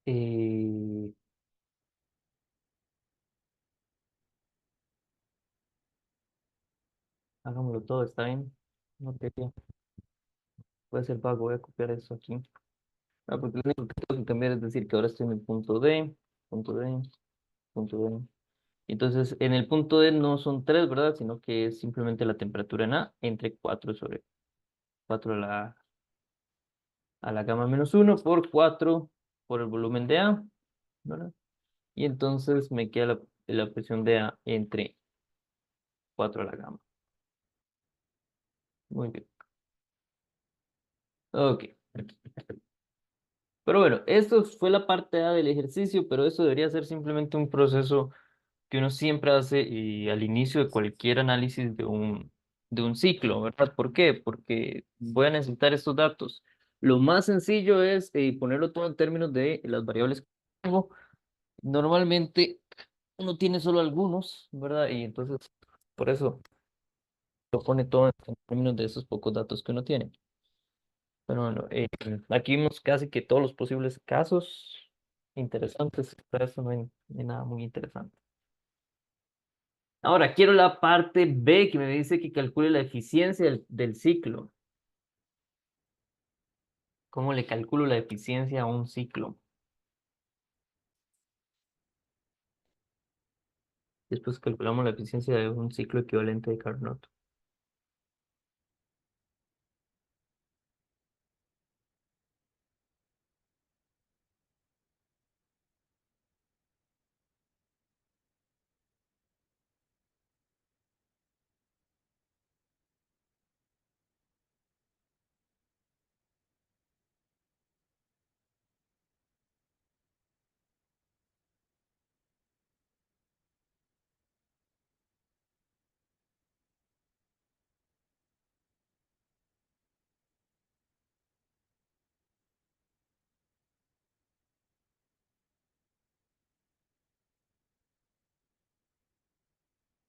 Eh, hagámoslo todo, ¿está bien? No quería. Puede ser vago, voy a copiar eso aquí. Ah, porque lo único que tengo que cambiar es decir que ahora estoy en el punto D, punto D, punto D. Entonces, en el punto D no son 3, ¿verdad? Sino que es simplemente la temperatura en A entre 4 sobre 4 a la a la gamma menos 1 por 4 por el volumen de A, ¿verdad? Y entonces me queda la presión de A entre 4 a la gamma. Muy bien. Ok. Pero bueno, esto fue la parte A del ejercicio, pero eso debería ser simplemente un proceso que uno siempre hace al inicio de cualquier análisis de un ciclo, ¿verdad? ¿Por qué? Porque voy a necesitar estos datos. Lo más sencillo es ponerlo todo en términos de las variables que tengo. Normalmente uno tiene solo algunos, ¿verdad? Y entonces, por eso lo pone todo en términos de esos pocos datos que uno tiene. Pero bueno, aquí vimos casi que todos los posibles casos interesantes, pero eso no hay nada muy interesante. Ahora, quiero la parte B que me dice que calcule la eficiencia del ciclo. ¿Cómo le calculo la eficiencia a un ciclo? Después calculamos la eficiencia de un ciclo equivalente de Carnot.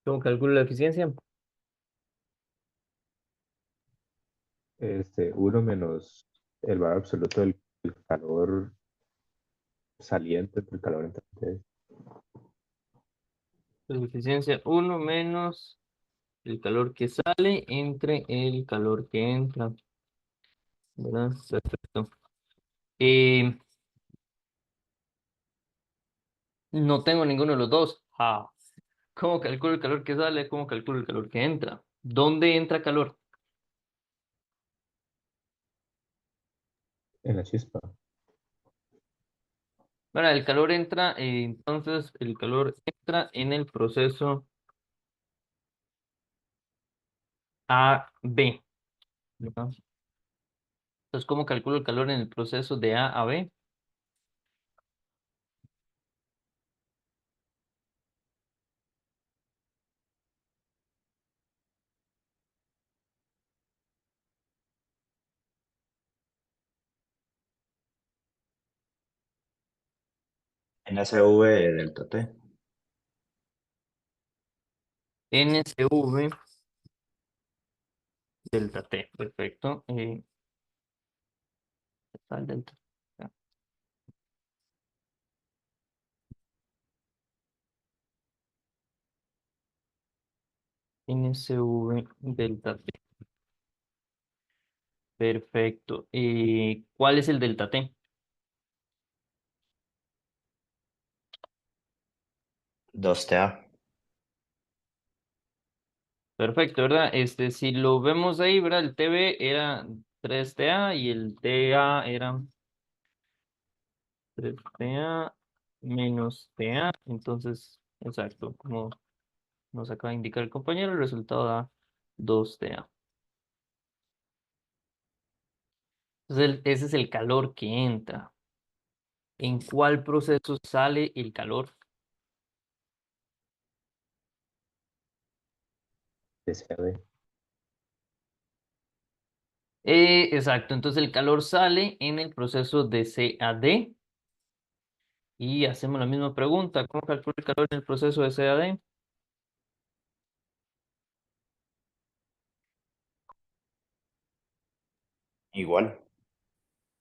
¿Cómo calculo la eficiencia? 1 menos el valor absoluto del calor saliente, del calor entrante. La eficiencia 1 menos el calor que sale entre el calor que entra. ¿Verdad? Perfecto. Eh, no tengo ninguno de los dos. Ah, ¿cómo calculo el calor que sale? ¿Cómo calculo el calor que entra? ¿Dónde entra calor? En la chispa. Bueno, el calor entra, entonces el calor entra en el proceso AB, ¿verdad? Entonces, ¿cómo calculo el calor en el proceso de A a B? En SV delta T. NSV delta T, perfecto. Está el delta. Ya. NSV delta T, perfecto. ¿Cuál es el delta T? 2TA. Perfecto, ¿verdad? Si lo vemos ahí, ¿verdad? El TB era 3TA y el TA era 3TA menos TA. Entonces, exacto, como nos acaba de indicar el compañero, el resultado da 2TA. Entonces, ese es el calor que entra. ¿En cuál proceso sale el calor? SAD. Exacto, entonces el calor sale en el proceso de CAD. Y hacemos la misma pregunta. ¿Cómo calcula el calor en el proceso de CAD? Igual.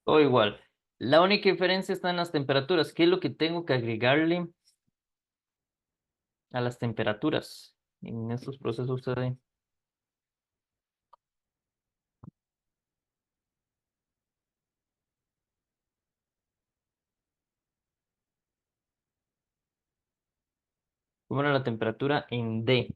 O igual. La única diferencia está en las temperaturas. ¿Qué es lo que tengo que agregarle a las temperaturas en estos procesos CAD? ¿Cómo era la temperatura en D?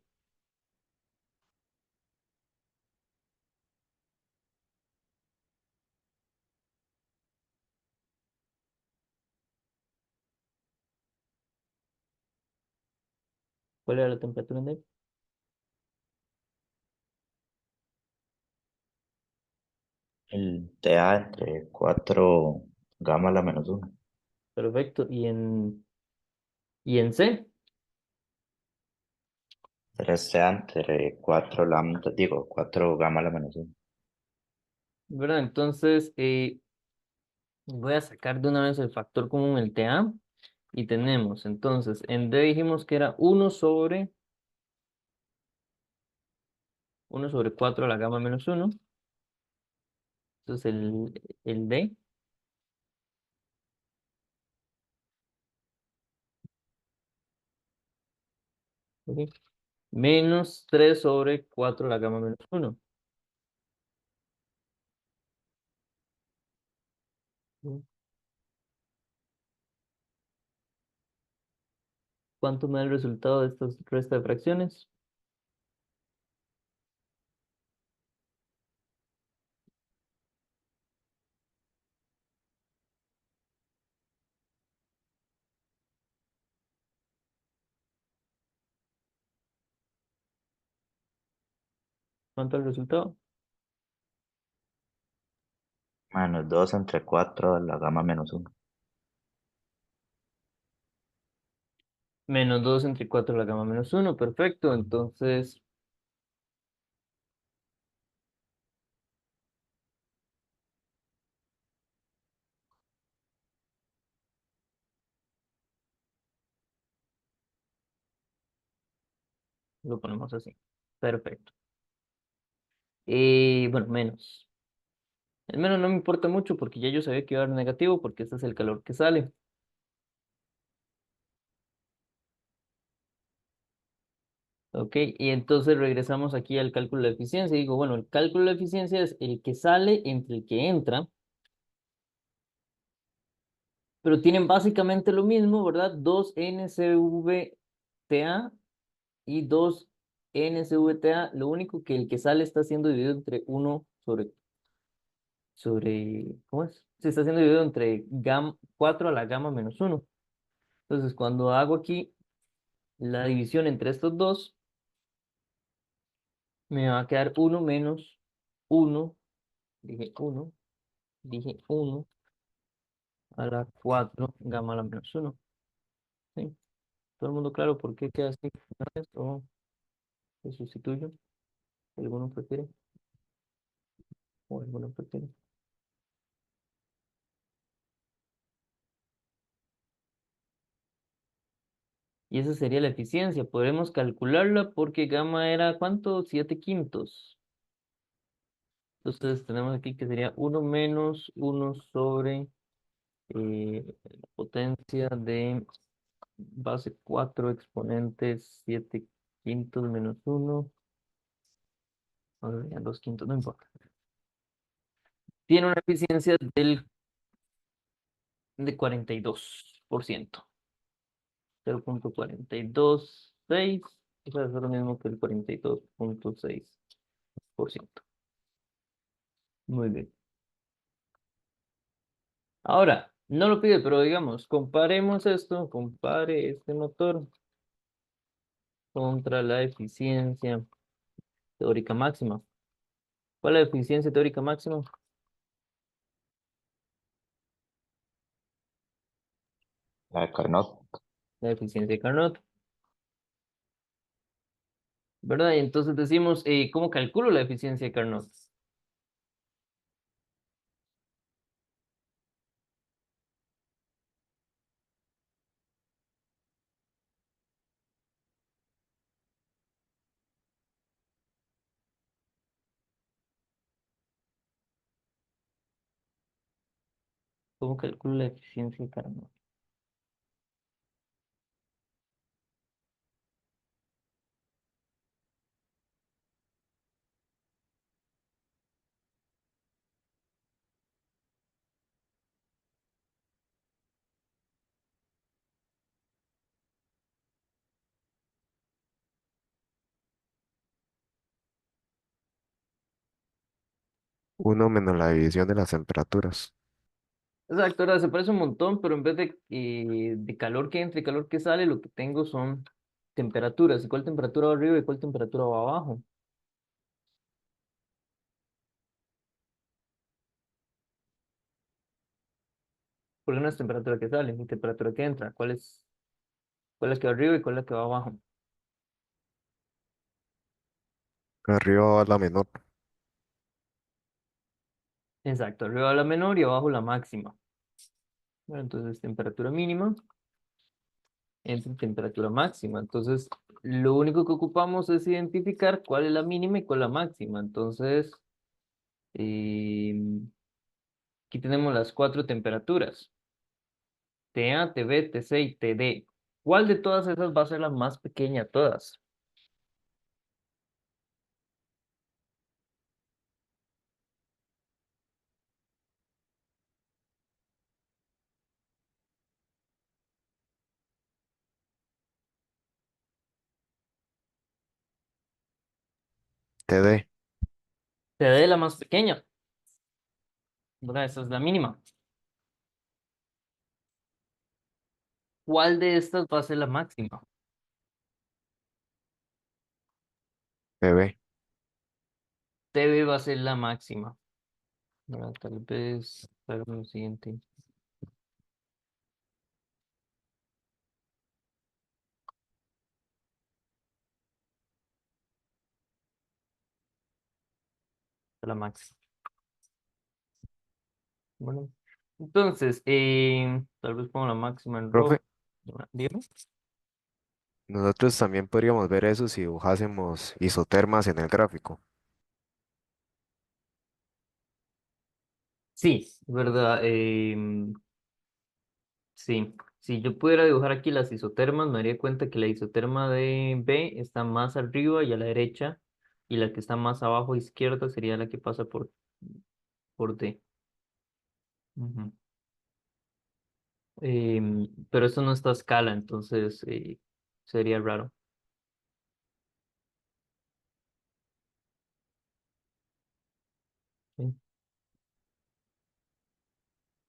¿Cuál era la temperatura en D? El TA entre 4 gamma a la menos 1. Perfecto. ¿Y en C? 3 TA entre 4 lambda, digo, 4 gamma a la menos 1. ¿Verdad? Entonces, voy a sacar de una vez el factor común, el TA. Y tenemos, entonces, en D dijimos que era 1 sobre 4 a la gamma menos 1. Entonces, el D. ¿Ok? Menos 3 sobre 4 a la gamma menos 1. ¿Cuánto me da el resultado de esta resta de fracciones? ¿Cuánto es el resultado? Menos 2 entre 4 a la gamma menos 1. Menos 2 entre 4 a la gamma menos 1. Perfecto. Entonces, lo ponemos así. Perfecto. Bueno, menos. El menos no me importa mucho porque ya yo sabía que iba a dar negativo porque este es el calor que sale. Ok, y entonces regresamos aquí al cálculo de eficiencia. Digo, bueno, el cálculo de eficiencia es el que sale entre el que entra, pero tienen básicamente lo mismo, ¿verdad? 2 NCVTA y 2 NCVTA. Lo único que el que sale está siendo dividido entre 1 sobre, ¿cómo es? Se está siendo dividido entre 4 a la gamma menos 1. Entonces, cuando hago aquí la división entre estos dos, me va a quedar 1 menos 1, dije 1 a la 4 gamma a la menos 1. ¿Sí? ¿Todo el mundo claro por qué queda así? ¿O lo sustituyo? ¿Alguno prefiere? ¿O alguno prefiere? Y esa sería la eficiencia. Podremos calcularla porque gamma era, ¿cuánto? 7/5. Entonces tenemos aquí que sería 1 menos 1 sobre la potencia de base 4 exponentes 7/5 menos 1. Ahora ya 2/5, no importa. Tiene una eficiencia de 42%. 0,426. Eso es lo mismo que el 42,6%. Muy bien. Ahora, no lo pide, pero digamos, comparemos esto, compare este motor contra la eficiencia teórica máxima. ¿Cuál es la eficiencia teórica máxima? La de Carnot. La eficiencia de Carnot, ¿verdad? Y entonces decimos, ¿cómo calculo la eficiencia de Carnot? ¿Cómo calculo la eficiencia de Carnot? 1 menos la división de las temperaturas. Exacto, ahora se parece un montón, pero en vez de calor que entra y calor que sale, lo que tengo son temperaturas. ¿Y cuál temperatura va arriba y cuál temperatura va abajo? Porque no es temperatura que sale ni temperatura que entra. ¿Cuál es la que va arriba y cuál es la que va abajo? Arriba va la menor. Exacto, arriba la menor y abajo la máxima. Bueno, entonces temperatura mínima entre temperatura máxima. Entonces, lo único que ocupamos es identificar cuál es la mínima y cuál es la máxima. Entonces, aquí tenemos las cuatro temperaturas. TA, TB, TC y TD. ¿Cuál de todas esas va a ser la más pequeña de todas? TD. TD es la más pequeña, ¿verdad? Esa es la mínima. ¿Cuál de estas va a ser la máxima? PB. TB va a ser la máxima. ¿Verdad? Tal vez hagamos lo siguiente. La máxima. Bueno, entonces, tal vez pongo la máxima en Profe, rojo. Dígame. nosotros también podríamos ver eso si dibujásemos isotermas en el gráfico. Sí, ¿verdad? Sí, si yo pudiera dibujar aquí las isotermas, me daría cuenta que la isoterma de B está más arriba y a la derecha, y la que está más abajo a izquierda sería la que pasa por D. Ujú. Pero esto no está a escala, entonces sería raro. Sí.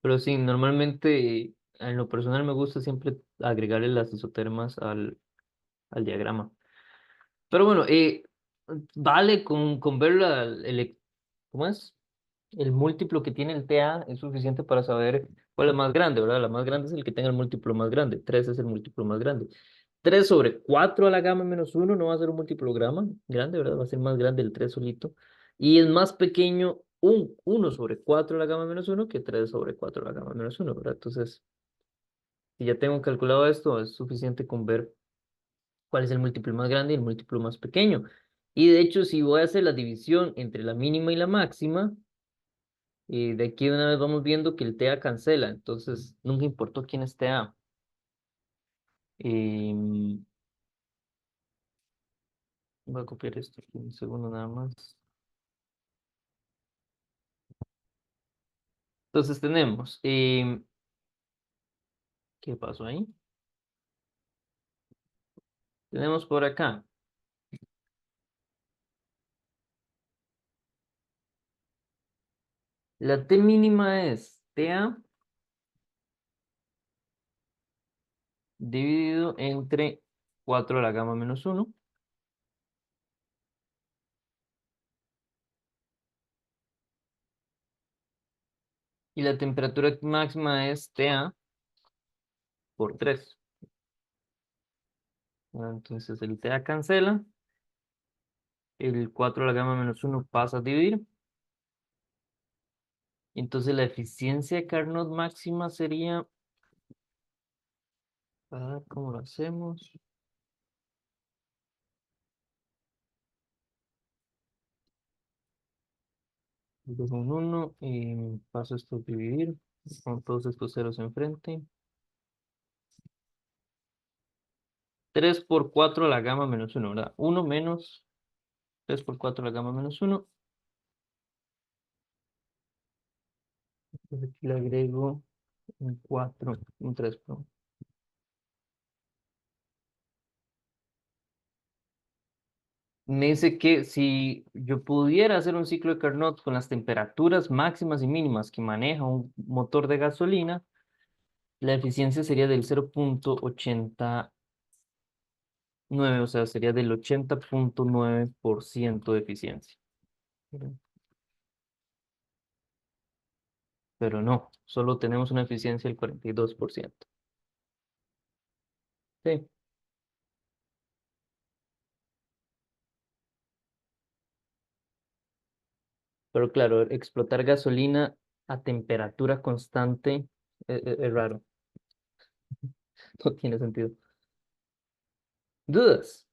Pero sí, normalmente en lo personal me gusta siempre agregarle las isotermas al diagrama. Pero bueno, vale con ver ¿cómo es? El múltiplo que tiene el TA es suficiente para saber cuál es más grande, ¿verdad? La más grande es el que tenga el múltiplo más grande. 3 es el múltiplo más grande. 3 sobre 4 a la gama menos uno no va a ser un múltiplo grande, ¿verdad? Va a ser más grande el 3 solito. Y es más pequeño un 1 sobre 4 a la gama menos uno que 3 sobre 4 a la gama menos uno, ¿verdad? Entonces, si ya tengo calculado esto, es suficiente con ver cuál es el múltiplo más grande y el múltiplo más pequeño. Y de hecho, si voy a hacer la división entre la mínima y la máxima, de aquí de una vez vamos viendo que el TA cancela, entonces nunca importó quién es TA. Em, Voy a copiar esto aquí un segundo nada más. Entonces tenemos, ¿qué pasó ahí? Tenemos por acá, la T mínima es TA dividido entre 4 a la gama menos uno. Y la temperatura máxima es TA por 3. Entonces el TA cancela, el 4 a la gama menos uno pasa a dividir. Entonces la eficiencia de Carnot máxima sería, ¿cómo lo hacemos? 2 con 1 y paso esto a dividir con todos estos ceros enfrente. 3 por 4 a la gama menos uno, ¿verdad? 1 menos 3 por 4 a la gama menos uno. Entonces aquí le agrego un 4, un 3, perdón. Me dice que si yo pudiera hacer un ciclo de Carnot con las temperaturas máximas y mínimas que maneja un motor de gasolina, la eficiencia sería del 0,80 9, o sea, sería del 80,9% de eficiencia. Pero no, solo tenemos una eficiencia del 42%. Sí, pero claro, explotar gasolina a temperatura constante es raro, no tiene sentido. ¿Dudas?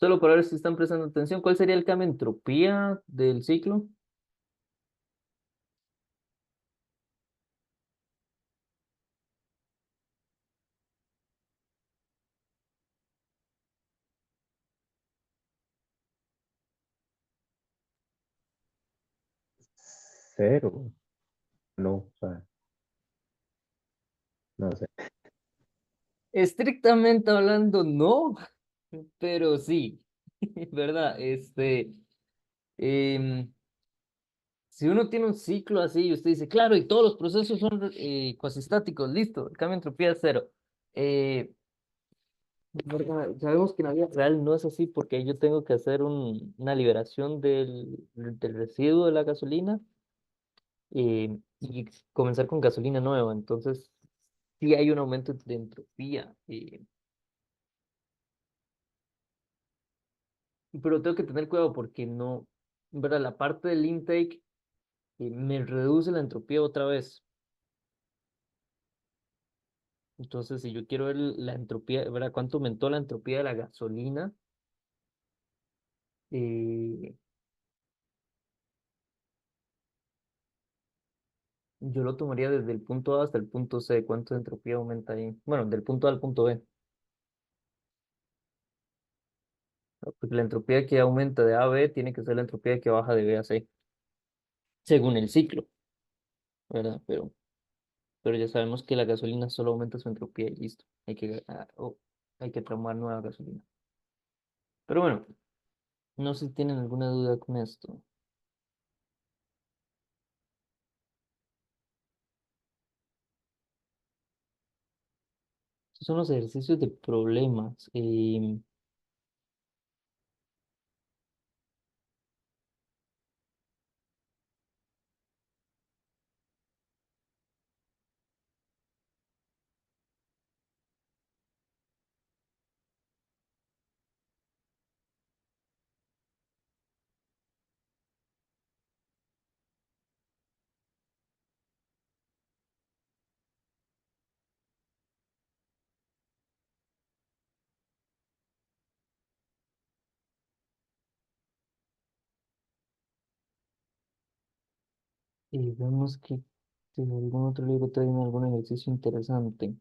Solo para ver si están prestando atención, ¿cuál sería el cambio de entropía del ciclo? Cero. No, o sea, no sé. Estrictamente hablando, no, pero sí, ¿verdad? Em, si uno tiene un ciclo así y usted dice, claro, y todos los procesos son cuasistáticos, listo, el cambio de entropía es cero. Eh, ¿Verdad? Sabemos que en la vida real no es así porque yo tengo que hacer una liberación del residuo de la gasolina y comenzar con gasolina nueva. Entonces, sí hay un aumento de entropía, pero tengo que tener cuidado porque no, ¿verdad? La parte del intake me reduce la entropía otra vez. Entonces, si yo quiero ver la entropía, ¿verdad? ¿Cuánto aumentó la entropía de la gasolina? Eh, yo lo tomaría desde el punto A hasta el punto C. ¿Cuánto de entropía aumenta ahí? Bueno, del punto A al punto B. ¿No? Porque la entropía que aumenta de A a B tiene que ser la entropía que baja de B a C, según el ciclo, ¿verdad? Pero ya sabemos que la gasolina solo aumenta su entropía y listo. Hay que tomar nueva gasolina. Pero bueno, no sé si tienen alguna duda con esto. Estos son los ejercicios de problemas. Y vemos que de algún otro libro traen algún ejercicio interesante.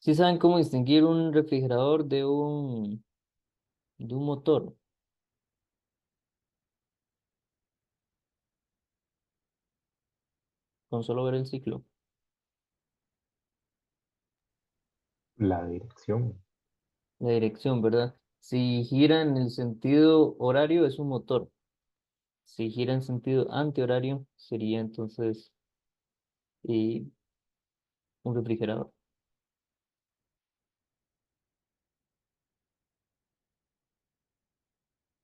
¿Sí saben cómo distinguir un refrigerador de un motor? Con solo ver el ciclo. La dirección. La dirección, ¿verdad? Si gira en el sentido horario es un motor. Si gira en sentido antihorario sería entonces eh, un refrigerador.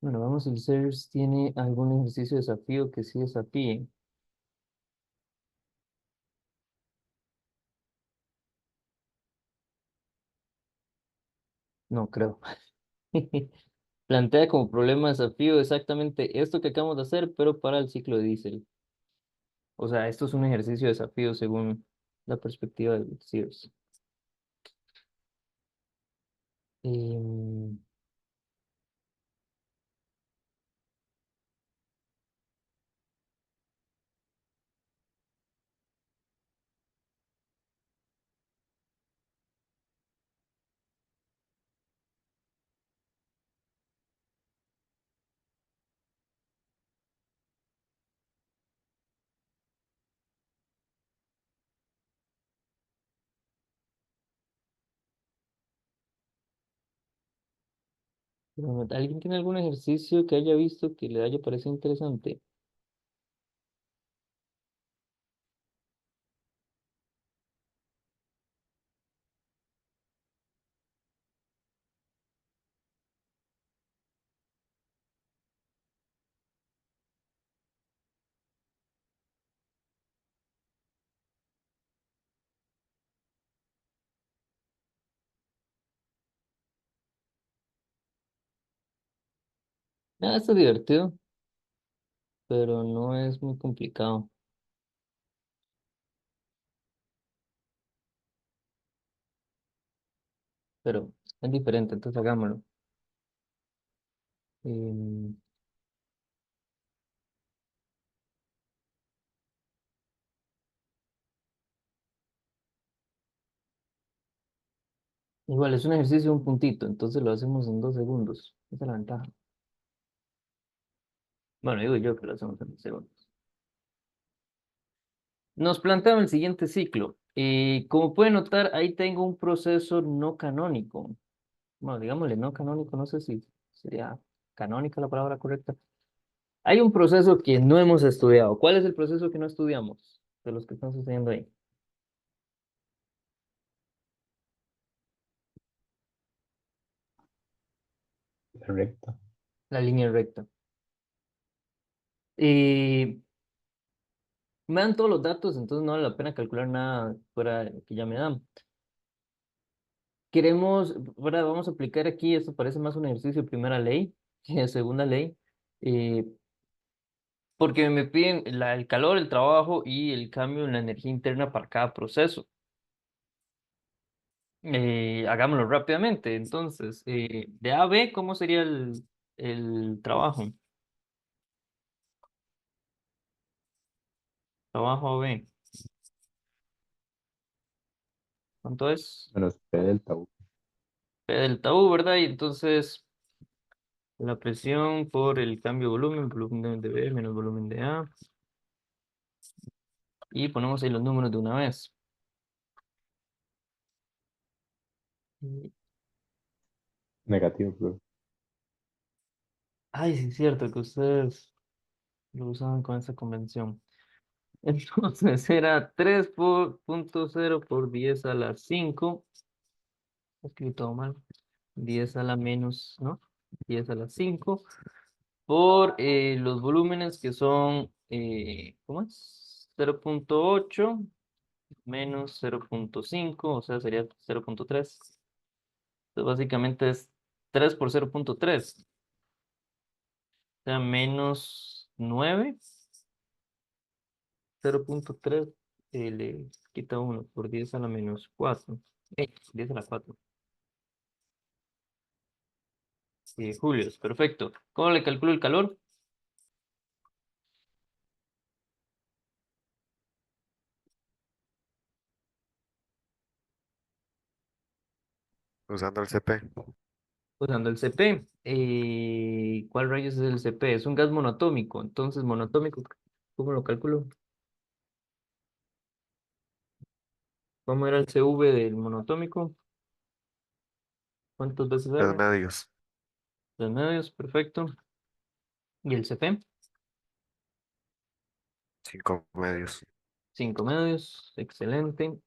Bueno, vamos, el CERS tiene algún ejercicio de desafío que sí desafíe. No creo. Plantea como problema desafío exactamente esto que acabamos de hacer, pero para el ciclo de diésel. O sea, esto es un ejercicio de desafío según la perspectiva del CERS. Em, Pero, ¿alguien tiene algún ejercicio que haya visto que le haya parecido interesante? Nada, está divertido, pero no es muy complicado. Pero es diferente, entonces hagámoslo. Em, Igual es un ejercicio de un puntito, entonces lo hacemos en 2 segundos. Esa es la ventaja. Bueno, digo yo que lo hacemos en 2 segundos. Nos planteamos el siguiente ciclo. Como pueden notar, ahí tengo un proceso no canónico. Bueno, digámosle no canónico, no sé si sería canónica la palabra correcta. Hay un proceso que no hemos estudiado. ¿Cuál es el proceso que no estudiamos de los que están sucediendo ahí? La recta. La línea recta. Y me dan todos los datos, entonces no vale la pena calcular nada fuera de lo que ya me dan. Queremos, ¿verdad? Vamos a aplicar aquí, esto parece más un ejercicio de primera ley que de segunda ley, eh, porque me piden el calor, el trabajo y el cambio en la energía interna para cada proceso. Hagámoslo rápidamente. Entonces, de A a B, ¿cómo sería el trabajo? Trabajo a B. ¿Cuánto es? Menos P delta U. P delta U, ¿verdad? Y entonces la presión por el cambio de volumen, volumen de B menos volumen de A. Y ponemos ahí los números de una vez. Y- Negativo, profe. Ay, sí es cierto que ustedes lo usaban con esa convención. Entonces era 3 punto 0 por 10 a la 5. Escrito todo mal. 10 a la menos, ¿no? 10 a la 5 por los volúmenes que son, ¿cómo es? 0,8 menos 0,5, o sea, sería 0,3. Entonces, básicamente es 3 por 0,3, o sea, menos 9, 0,3, le quita 1 por 10 a la menos 4, 10 a la 4. Julios, perfecto. ¿Cómo le calculo el calor? Usando el CP. Usando el CP. ¿Cuál rayos es el CP? Es un gas monoatómico. Entonces, monoatómico, ¿cómo lo calculo? ¿Cómo era el CV del monoatómico? ¿Cuántas veces 3 R? medios. 3 medios, perfecto. ¿Y el CP? 5 medios. 5 medios, excelente.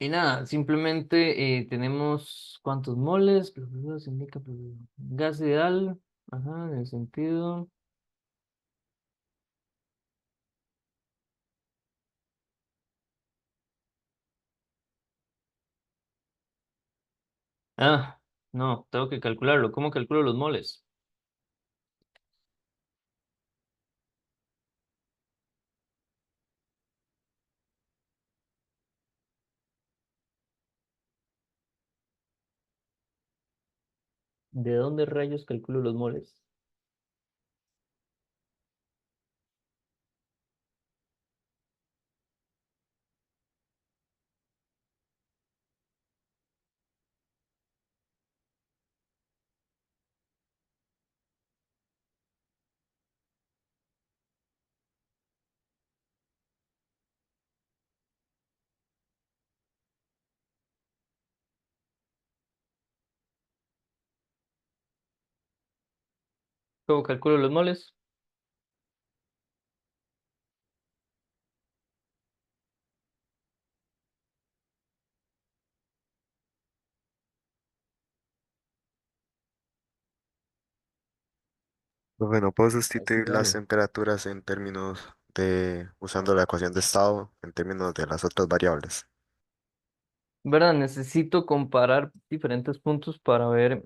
Y nada, simplemente tenemos cuántos moles, se indica gas ideal, ajá, en el sentido. Ah, no, tengo que calcularlo. ¿Cómo calculo los moles? ¿De dónde rayos calculo los moles? ¿Cómo calculo los moles? Profe, no puedo Ahí sí, sustituir las dale. temperaturas en términos de, usando la ecuación de estado en términos de las otras variables. ¿Verdad? Necesito comparar diferentes puntos para ver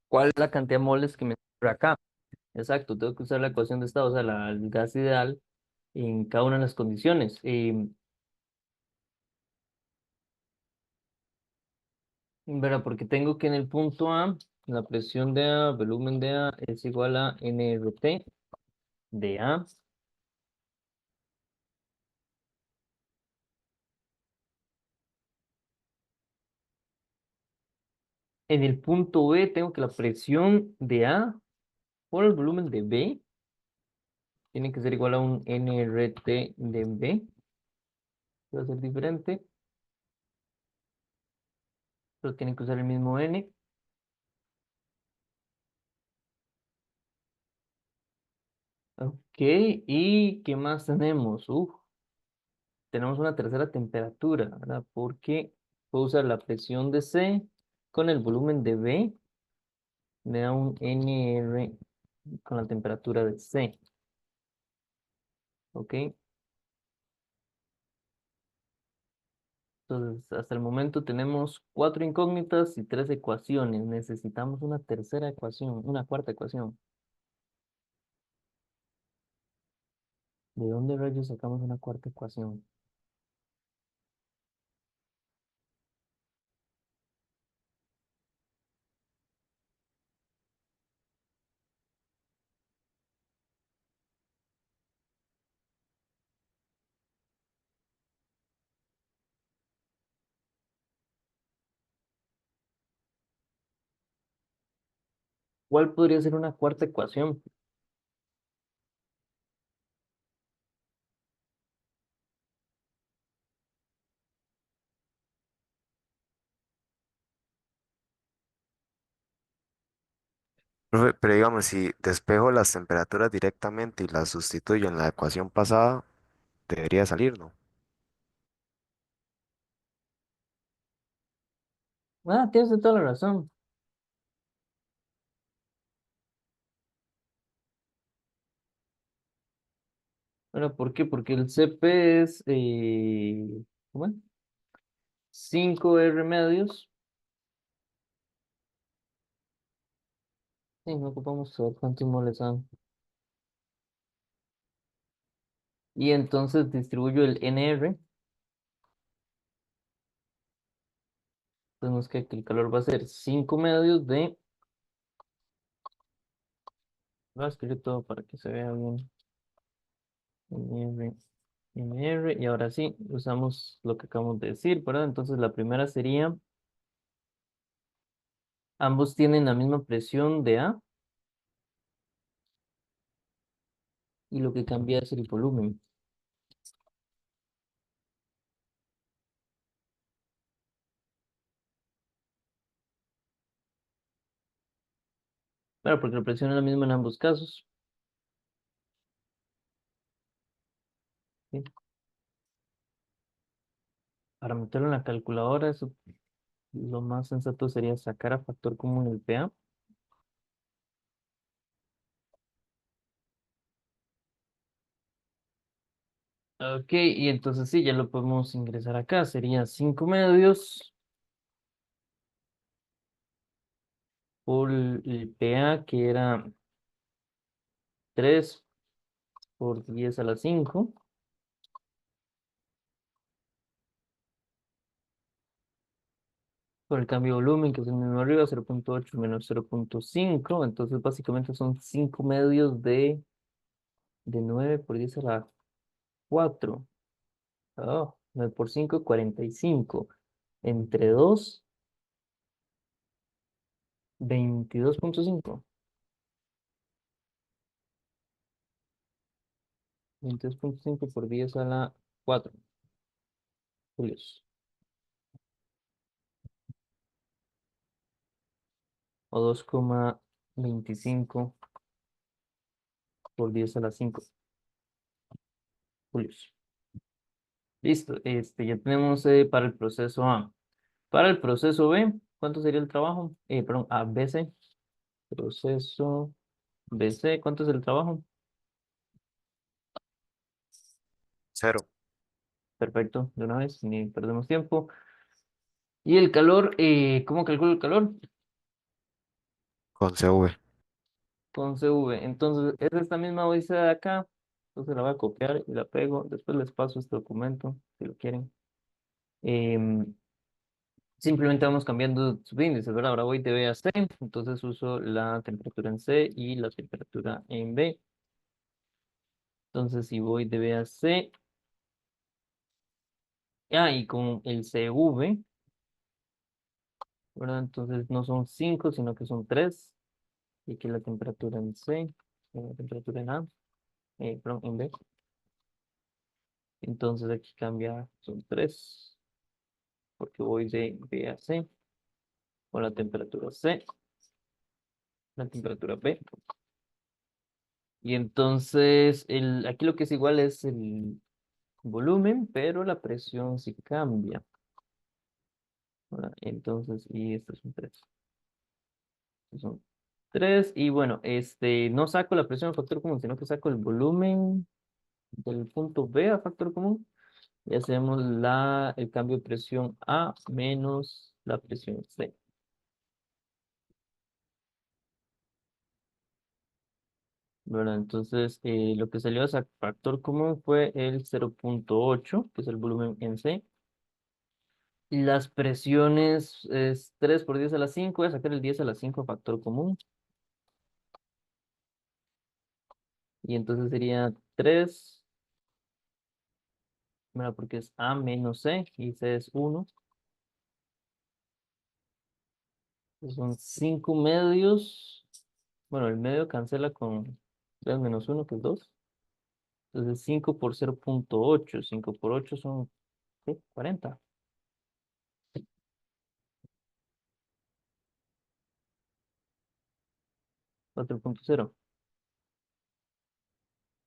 cuál es la cantidad de moles que me sobra acá. Exacto, tengo que usar la ecuación de estado, o sea, el gas ideal en cada una de las condiciones. ¿Verdad? Porque tengo que en el punto A, la presión de A, volumen de A es igual a nRT de A. En el punto B tengo que la presión de A por el volumen de B tiene que ser igual a un nRT de B. Va a ser diferente, pero tiene que usar el mismo N. Ok, ¿y qué más tenemos? Tenemos una tercera temperatura, ¿verdad? Porque puedo usar la presión de C con el volumen de B, me da un NR con la temperatura de C, ¿ok? Entonces, hasta el momento tenemos 4 incógnitas y 3 ecuaciones. Necesitamos una tercera ecuación, una cuarta ecuación. ¿De dónde rayos sacamos una cuarta ecuación? ¿Cuál podría ser una cuarta ecuación? Profe, pero digamos, si despejo las temperaturas directamente y las sustituyo en la ecuación pasada, debería salir, ¿no? Ah, tienes toda la razón. Bueno, ¿por qué? Porque el CP es, ¿cómo es? 5 R medios. Sí, no ocupamos saber cuántos moles son. Y entonces distribuyo el NR. Tenemos que el calor va a ser 5 medios de... Voy a escribir todo para que se vea bien. NR, NR. Y ahora sí, usamos lo que acabamos de decir, ¿verdad? Entonces la primera sería, ambos tienen la misma presión de A y lo que cambia es el volumen. Claro, porque la presión es la misma en ambos casos. ¿Sí? Para meterlo en la calculadora, eso lo más sensato sería sacar a factor común el PA. Ok, y entonces sí, ya lo podemos ingresar acá. Sería 5 medios por el PA, que era 3 por 10 a la 5. Por el cambio de volumen, que es el mismo arriba, 0,8 menos 0,5. Entonces básicamente son 5 medios de 9 por 10 a la 4. Oh, 9 por 5, 45. Entre 2, 22,5. 22,5 por 10 a la 4 julios. O 2,25 por 10 a la 5 julios. Listo, ya tenemos para el proceso A. Para el proceso B, ¿cuánto sería el trabajo? Perdón, ABC. Proceso BC, ¿cuánto es el trabajo? 0. Perfecto, de una vez, ni perdemos tiempo. Y el calor, ¿cómo calculo el calor? Con CV. Con CV. Entonces, es esta misma odisea de acá. Entonces la voy a copiar y la pego. Después les paso este documento, si lo quieren. Em, Simplemente vamos cambiando subíndices, ¿verdad? Ahora voy de B a C, entonces uso la temperatura en C y la temperatura en B. Entonces, si voy de B a C, y con el CV, ¿verdad? Entonces no son 5 sino que son 3. Y aquí la temperatura en C, la temperatura en A, perdón, en B. Entonces aquí cambia, son 3 porque voy de B a C, con la temperatura C, la temperatura B. Y entonces, aquí lo que es igual es el volumen, pero la presión sí cambia, ¿verdad? Entonces, y estos son 3. Son 3, y bueno, no saco la presión a factor común, sino que saco el volumen del punto B a factor común. Y hacemos el cambio de presión A menos la presión C. ¿Verdad? Entonces, lo que salió a factor común fue el 0,8, que es el volumen en C. Y las presiones es 3 por 10 a la 5. Voy a sacar el 10 a la 5 a factor común. Y entonces sería 3, ¿verdad? Porque es A menos C y C es 1. Son 5 medios. Bueno, el medio cancela con 3 menos 1, que es 2. Entonces 5 por 0,8. 5 por 8 son, ¿qué? 40. 4,0.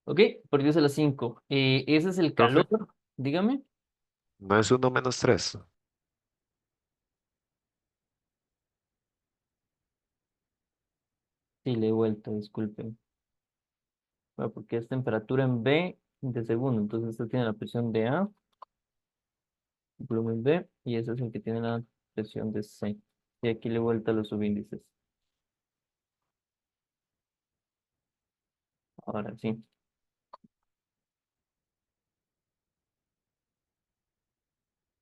Ok, por 10 a la 5. Ese es el calor. Profe, Dígame. ¿no es 1 - 3? Sí, le he vuelto, disculpen. Bueno, porque es temperatura en B de segundo. Entonces este tiene la presión de A, volumen B, y ese es el que tiene la presión de C. Y aquí le he vuelto a los subíndices. Ahora sí.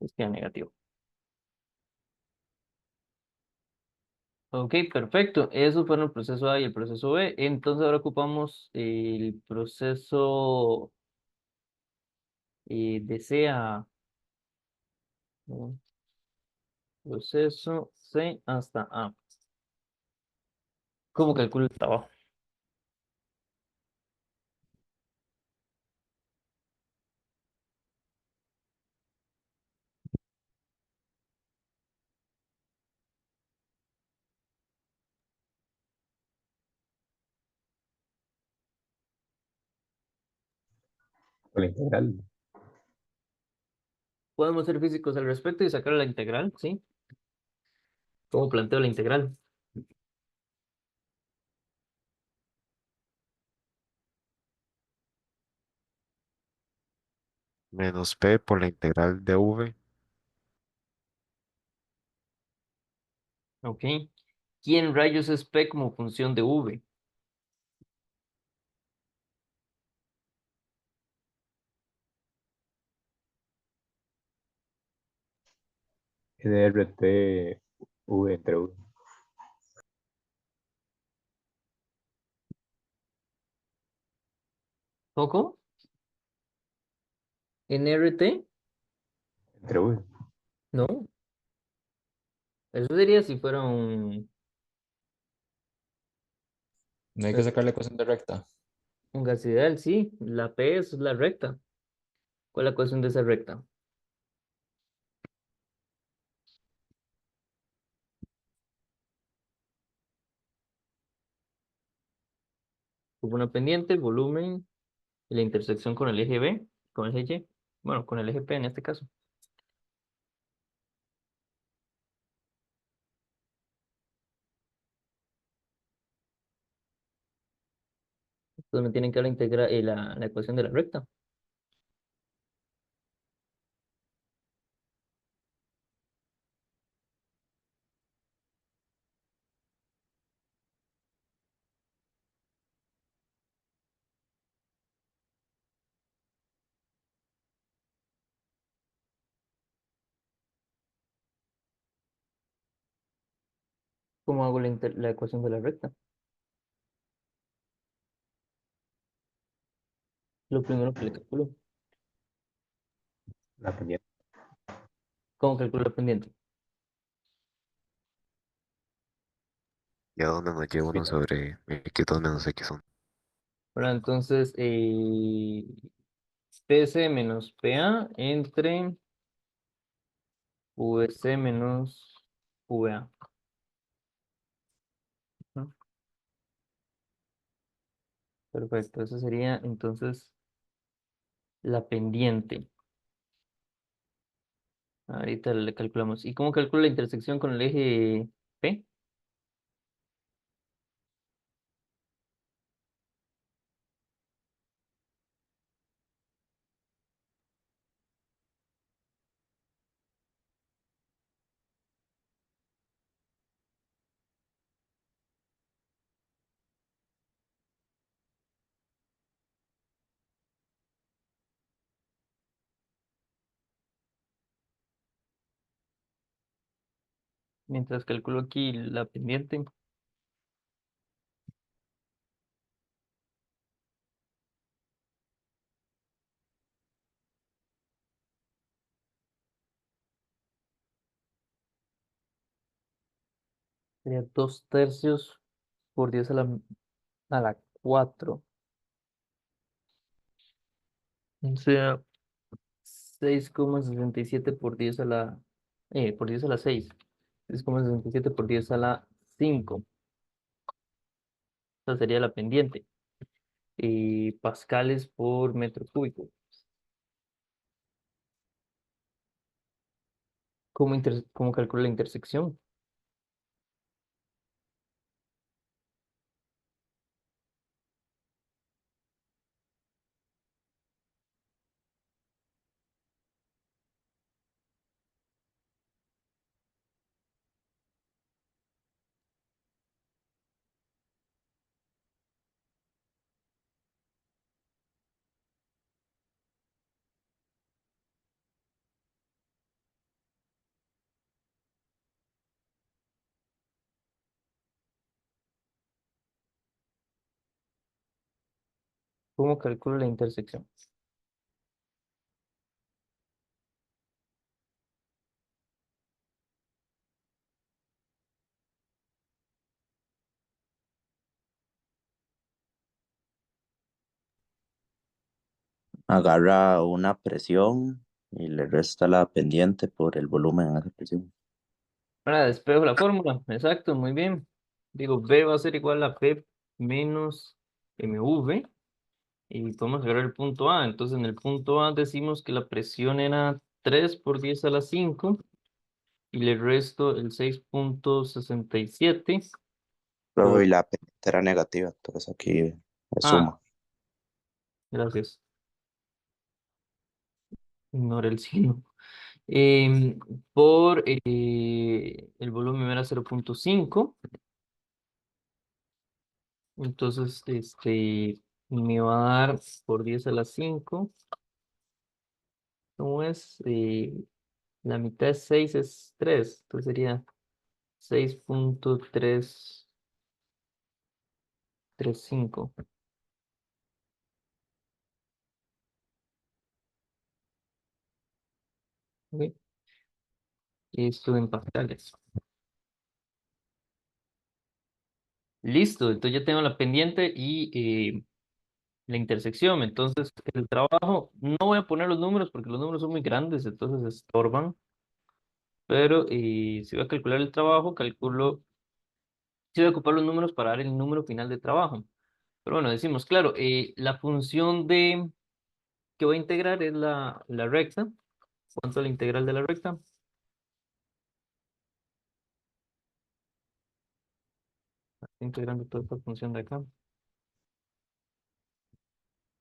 Es que negativo. Ok, perfecto. Eso fueron el proceso A y el proceso B. Entonces ahora ocupamos el proceso de C a ¿no? Proceso C hasta A. ¿Cómo calculo el trabajo? Por la integral. Podemos ser físicos al respecto y sacar la integral, ¿sí? ¿Cómo planteo la integral? Menos P por la integral de V. Ok. ¿Quién rayos es P como función de V? NRT V entre U. ¿Poco? ¿NRT? Entre V. No. Eso sería si fuera No hay que sacar la ecuación de recta. un gas ideal, sí. La P es la recta. ¿Cuál es la ecuación de esa recta? como una pendiente, el volumen y la intersección con el eje B, con el eje Y, bueno, con el eje P en este caso. Entonces me tienen que dar la ecuación de la recta. ¿Cómo hago la ecuación de la recta? Lo primero que le calculo. La pendiente. ¿Cómo calculo la pendiente? ¿Y a dónde nos lleva uno Final. sobre X2 menos X1? Bueno, entonces, PC menos PA entre VC menos VA. ¿No? Perfecto, eso sería entonces la pendiente. Ahorita le calculamos. ¿Y cómo calculo la intersección con el eje P? Mientras calculo aquí la pendiente. Sería 2/3 por 10 a la 4. O sea, 6,67 por 10 por 10 a la 6. 6,67 por 10 a la 5. Esa sería la pendiente. Y pascales por metro cúbico. ¿Cómo calculo la intersección? ¿Cómo calculo la intersección? Agarra una presión y le resta la pendiente por el volumen a esa presión. Ahora despejo la fórmula. Exacto, muy bien. Digo, B va a ser igual a P menos MV. Y podemos agarrar el punto A. Entonces, en el punto A decimos que la presión era 3 por 10 a la 5 y le resto el 6,67. Luego, y por... la pendiente era negativa, entonces aquí es Ah, suma. gracias. Ignora el signo. Em, por el volumen era 0,5. Entonces, me va a dar por 10 a la 5. ¿Cómo es? La mitad de 6 es 3. Entonces sería 6,335. ¿Ok? Y esto en pascales. Listo, entonces ya tengo la pendiente y la intersección. Entonces, el trabajo, no voy a poner los números porque los números son muy grandes, entonces estorban. Pero si voy a calcular el trabajo, si voy a ocupar los números para dar el número final de trabajo. Pero bueno, decimos, claro, la función de que voy a integrar es la recta. ¿Cuánto es la integral de la recta? Estoy integrando toda esta función de acá.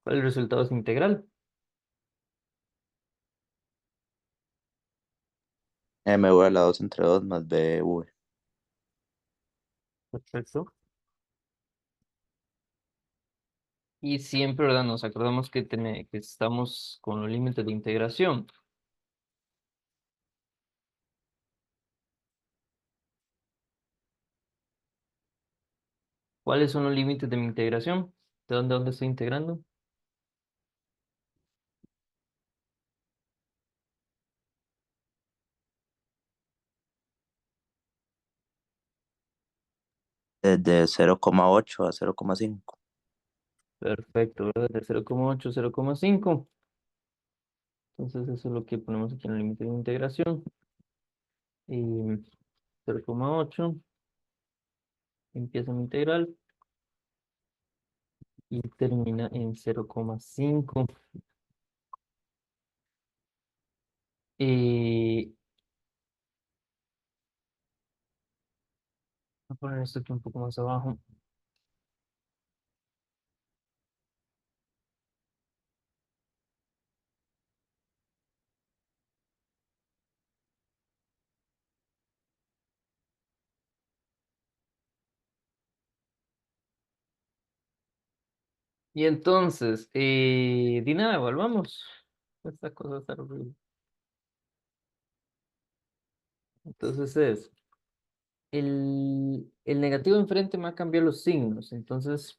¿Cuál es el resultado de esa integral? MV a la 2 entre 2 más BV. Perfecto. Y siempre, ¿verdad? Nos acordamos que estamos con los límites de integración. ¿Cuáles son los límites de mi integración? ¿De dónde a dónde estoy integrando? Desde 0,8 a 0,5. Perfecto, ¿verdad? De 0,8 a 0,5. Entonces eso es lo que ponemos aquí en el límite de integración. Y 0,8 empieza mi integral y termina en 0,5. Voy a poner esto aquí un poco más abajo. Y entonces, di nada, volvamos. Esta cosa está horrible. Entonces el negativo enfrente me va a cambiar los signos. Entonces,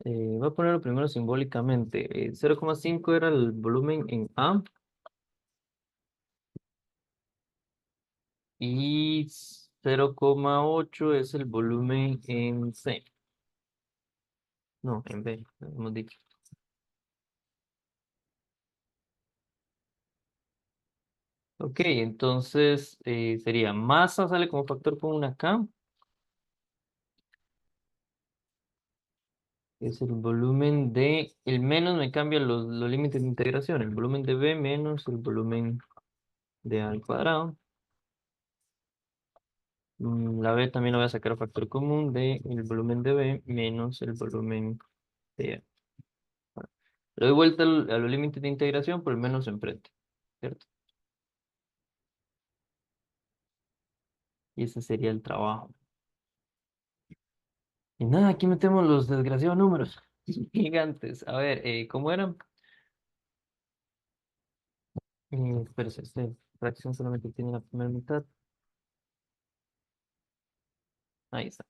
voy a ponerlo primero simbólicamente. 0,5 era el volumen en A y 0,8 es el volumen en C. No, en B, hemos dicho. Ok, entonces sería masa sale como factor común acá. Es el volumen de, el menos me cambia los límites de integración, el volumen de B menos el volumen de A al cuadrado. La B también lo voy a sacar a factor común de el volumen de B menos el volumen de A. Le doy vuelta a los límites de integración por el menos enfrente, ¿cierto? Y ese sería el trabajo. Y nada, aquí metemos los desgraciados números gigantes. A ver, ¿cómo eran? Espérese, esta fracción solamente tiene la primera mitad. Ahí está.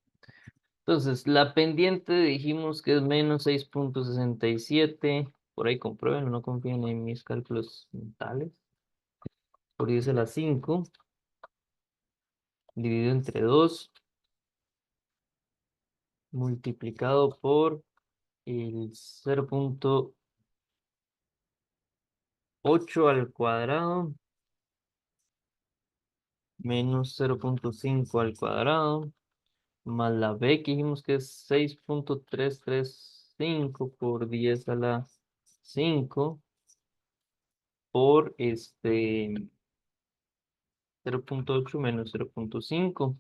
Entonces, la pendiente dijimos que es menos 6,67. Por ahí comprueben, no confíen en mis cálculos mentales. Por ahí dice la 5 dividido entre 2 multiplicado por el 0,8 al cuadrado menos 0,5 al cuadrado más la b que dijimos que es 6,335 por 10 a la 5 por 0,8 menos 0,5.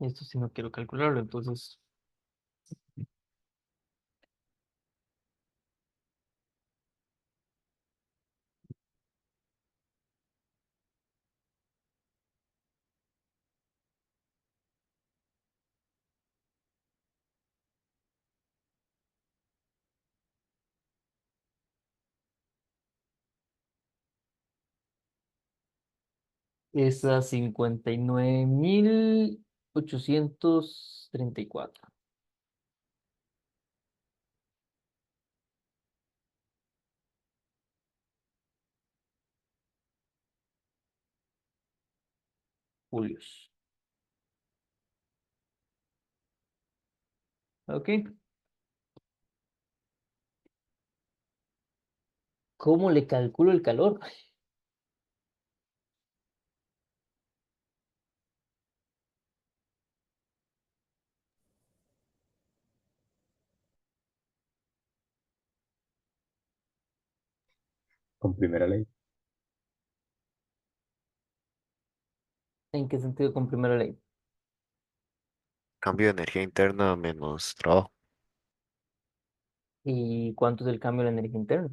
Esto sí no quiero calcularlo, entonces es a 59,834 julios. ¿Ok? ¿Cómo le calculo el calor? con primera ley. ¿En qué sentido con primera ley? Cambio de energía interna menos trabajo. ¿Y cuánto es el cambio de la energía interna?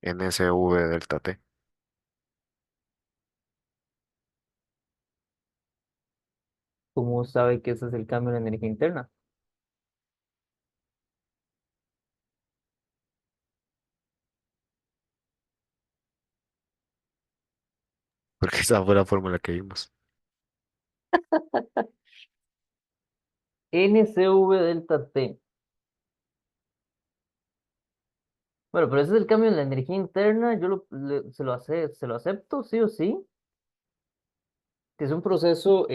NSV delta T. ¿Cómo sabe que ese es el cambio de la energía interna? Porque esa fue la fórmula que vimos. NCV delta T. Bueno, pero ese es el cambio en la energía interna, se lo acepto, sí o sí, que es un proceso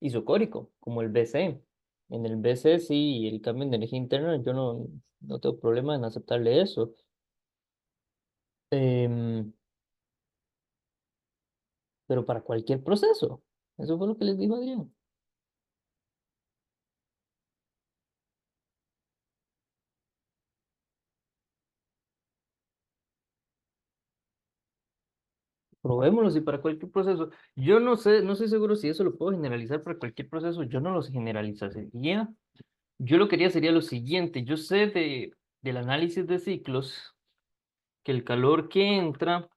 isocórico, como el BC. En el BC sí, el cambio de energía interna, yo no tengo problema en aceptarle eso. Em, pero para cualquier proceso, eso fue lo que les dijo Adrián. Probémoslo si para cualquier proceso. Yo no sé, no estoy seguro si eso lo puedo generalizar para cualquier proceso. Yo no los generalizaría. Yo lo que haría sería lo siguiente. Yo sé del análisis de ciclos que el calor que entra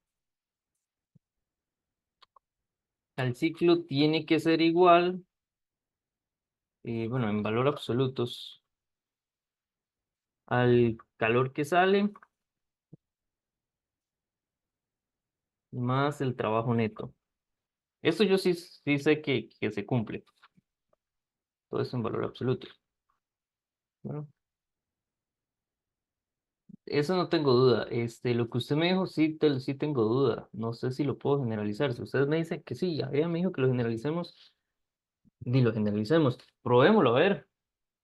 al ciclo tiene que ser igual, bueno, en valor absolutos, al calor que sale más el trabajo neto. Eso yo sí sé que se cumple. Todo eso en valor absoluto. Bueno, eso no tengo duda. Lo que usted me dijo, sí tengo duda. No sé si lo puedo generalizar. Si ustedes me dicen que sí, ya ella me dijo que lo generalicemos, di lo generalicemos. Probémoslo a ver.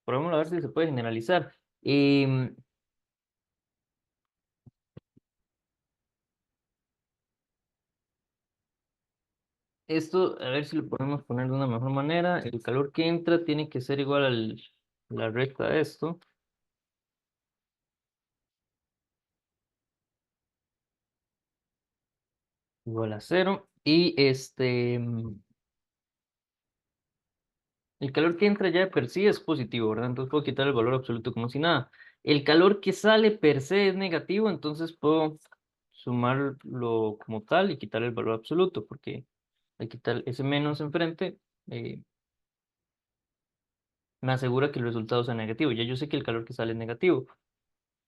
Probémoslo a ver si se puede generalizar. Em, Esto, a ver si lo podemos poner de una mejor manera. El calor que entra tiene que ser igual la recta de esto, igual a cero. Y el calor que entra ya de per sí es positivo, ¿verdad? Entonces puedo quitar el valor absoluto como si nada. El calor que sale per se es negativo, entonces puedo sumarlo como tal y quitar el valor absoluto, porque al quitar ese menos enfrente, eh, me asegura que el resultado sea negativo. Ya yo sé que el calor que sale es negativo.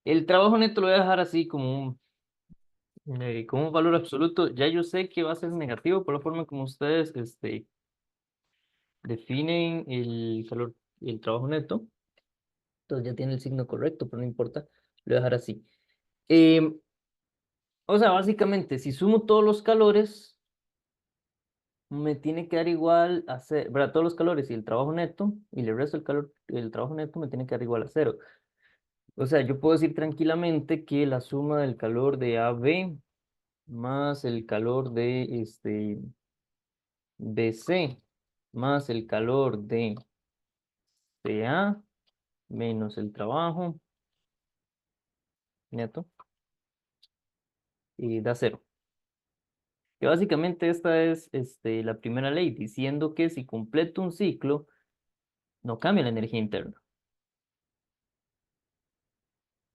El trabajo neto lo voy a dejar así como un valor absoluto. Ya yo sé que va a ser negativo por la forma como ustedes definen el calor y el trabajo neto. Entonces ya tiene el signo correcto, pero no importa, lo voy a dejar así. Em, o sea, básicamente, si sumo todos los calores, me tiene que dar igual a cero, ¿verdad? Todos los calores y el trabajo neto, y el resto del calor, el trabajo neto me tiene que dar igual a cero. O sea, yo puedo decir tranquilamente que la suma del calor de AB más el calor de BC más el calor de CA menos el trabajo neto y da cero. Que básicamente esta es la primera ley, diciendo que si completo un ciclo, no cambia la energía interna,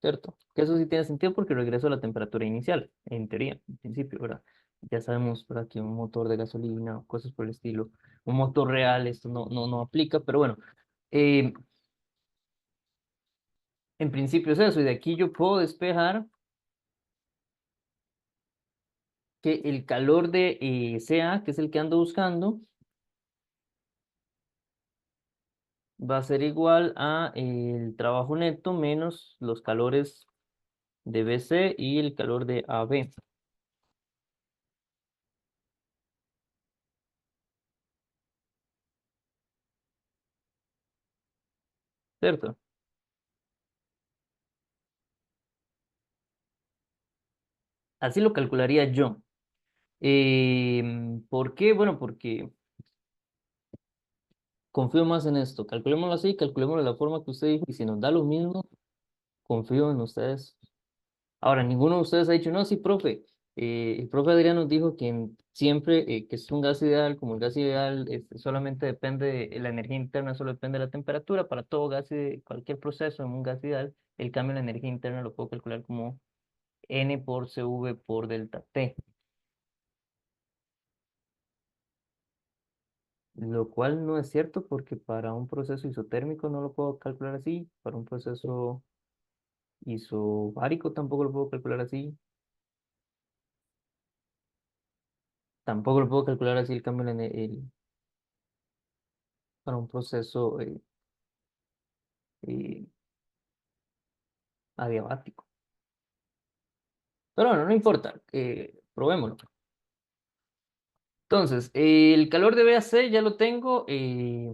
¿cierto? Que eso sí tiene sentido porque regreso a la temperatura inicial, en teoría, en principio, ¿verdad? Ya sabemos, ¿verdad? Que un motor de gasolina o cosas por el estilo, un motor real, esto no aplica, pero bueno, eh, en principio es eso, y de aquí yo puedo despejar que el calor de CA, que es el que ando buscando, va a ser igual a el trabajo neto menos los calores de BC y el calor de AB, ¿cierto? Así lo calcularía yo. ¿Por qué? Bueno, porque confío más en esto. Calculémoslo así, calculémoslo de la forma que usted dijo, y si nos da lo mismo, confío en ustedes. Ahora, ninguno de ustedes ha dicho, no, sí, profe. El profe Adrián nos dijo que siempre que es un gas ideal, como el gas ideal solamente depende de la energía interna, solo depende de la temperatura. Para todo gas, cualquier proceso en un gas ideal, el cambio en la energía interna lo puedo calcular como N por CV por delta T, lo cual no es cierto porque para un proceso isotérmico no lo puedo calcular así, para un proceso isobárico tampoco lo puedo calcular así, tampoco lo puedo calcular así el cambio en para un proceso eh, adiabático. Pero bueno, no importa, probémoslo. Entonces, el calor de BAC ya lo tengo.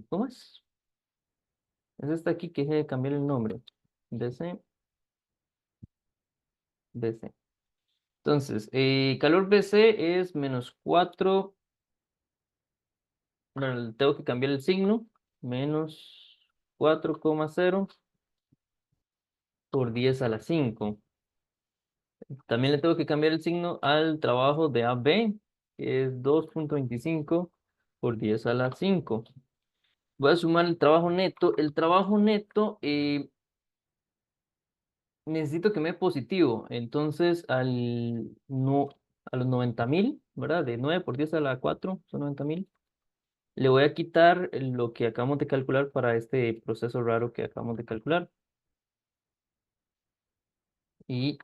¿Cómo es? Es esta aquí que dejé de cambiar el nombre. BC, BC. Entonces, calor BC es -4. Bueno, tengo que cambiar el signo. -4,0 por 10 a la 5. También le tengo que cambiar el signo al trabajo de AB, que es 2,25 por 10 a la 5. Voy a sumar el trabajo neto. El trabajo neto necesito que me dé positivo. Entonces, no, a los 90.000, ¿verdad? De 9 por 10 a la 4 son 90.000. Le voy a quitar lo que acabamos de calcular para este proceso raro que acabamos de calcular. Y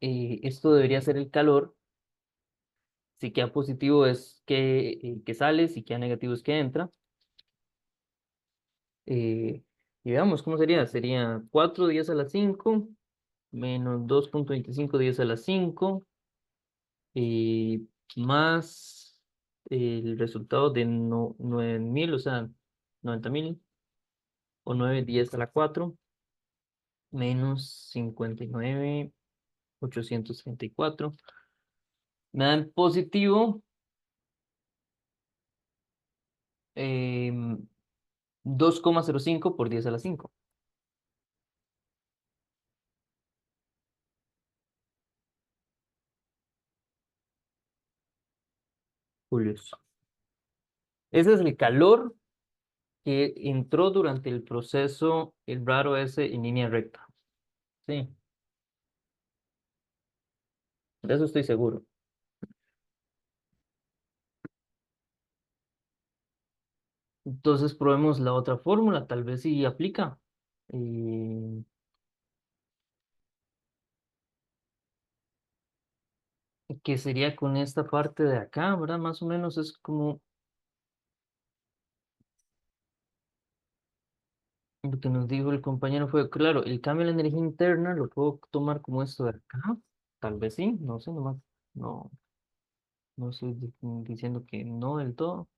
esto debería ser el calor. Si queda positivo es que sale, si queda negativo es que entra. Y veamos cómo sería. Sería 4 10 a la 5 menos 2,25 10 a la 5 más el resultado de 9.000, o sea, 90.000 o 9 10 a la 4 menos 59.834. Me dan positivo 2,05 por 10 a la 5. Curioso. Ese es el calor que entró durante el proceso, el raro ese en línea recta. Sí, de eso estoy seguro. Entonces probemos la otra fórmula, tal vez sí aplica. Eh, que sería con esta parte de acá, ¿verdad? Más o menos es como lo que nos dijo el compañero fue, claro, el cambio de la energía interna lo puedo tomar como esto de acá. Tal vez sí, no sé, nomás, no, no estoy diciendo que no del todo.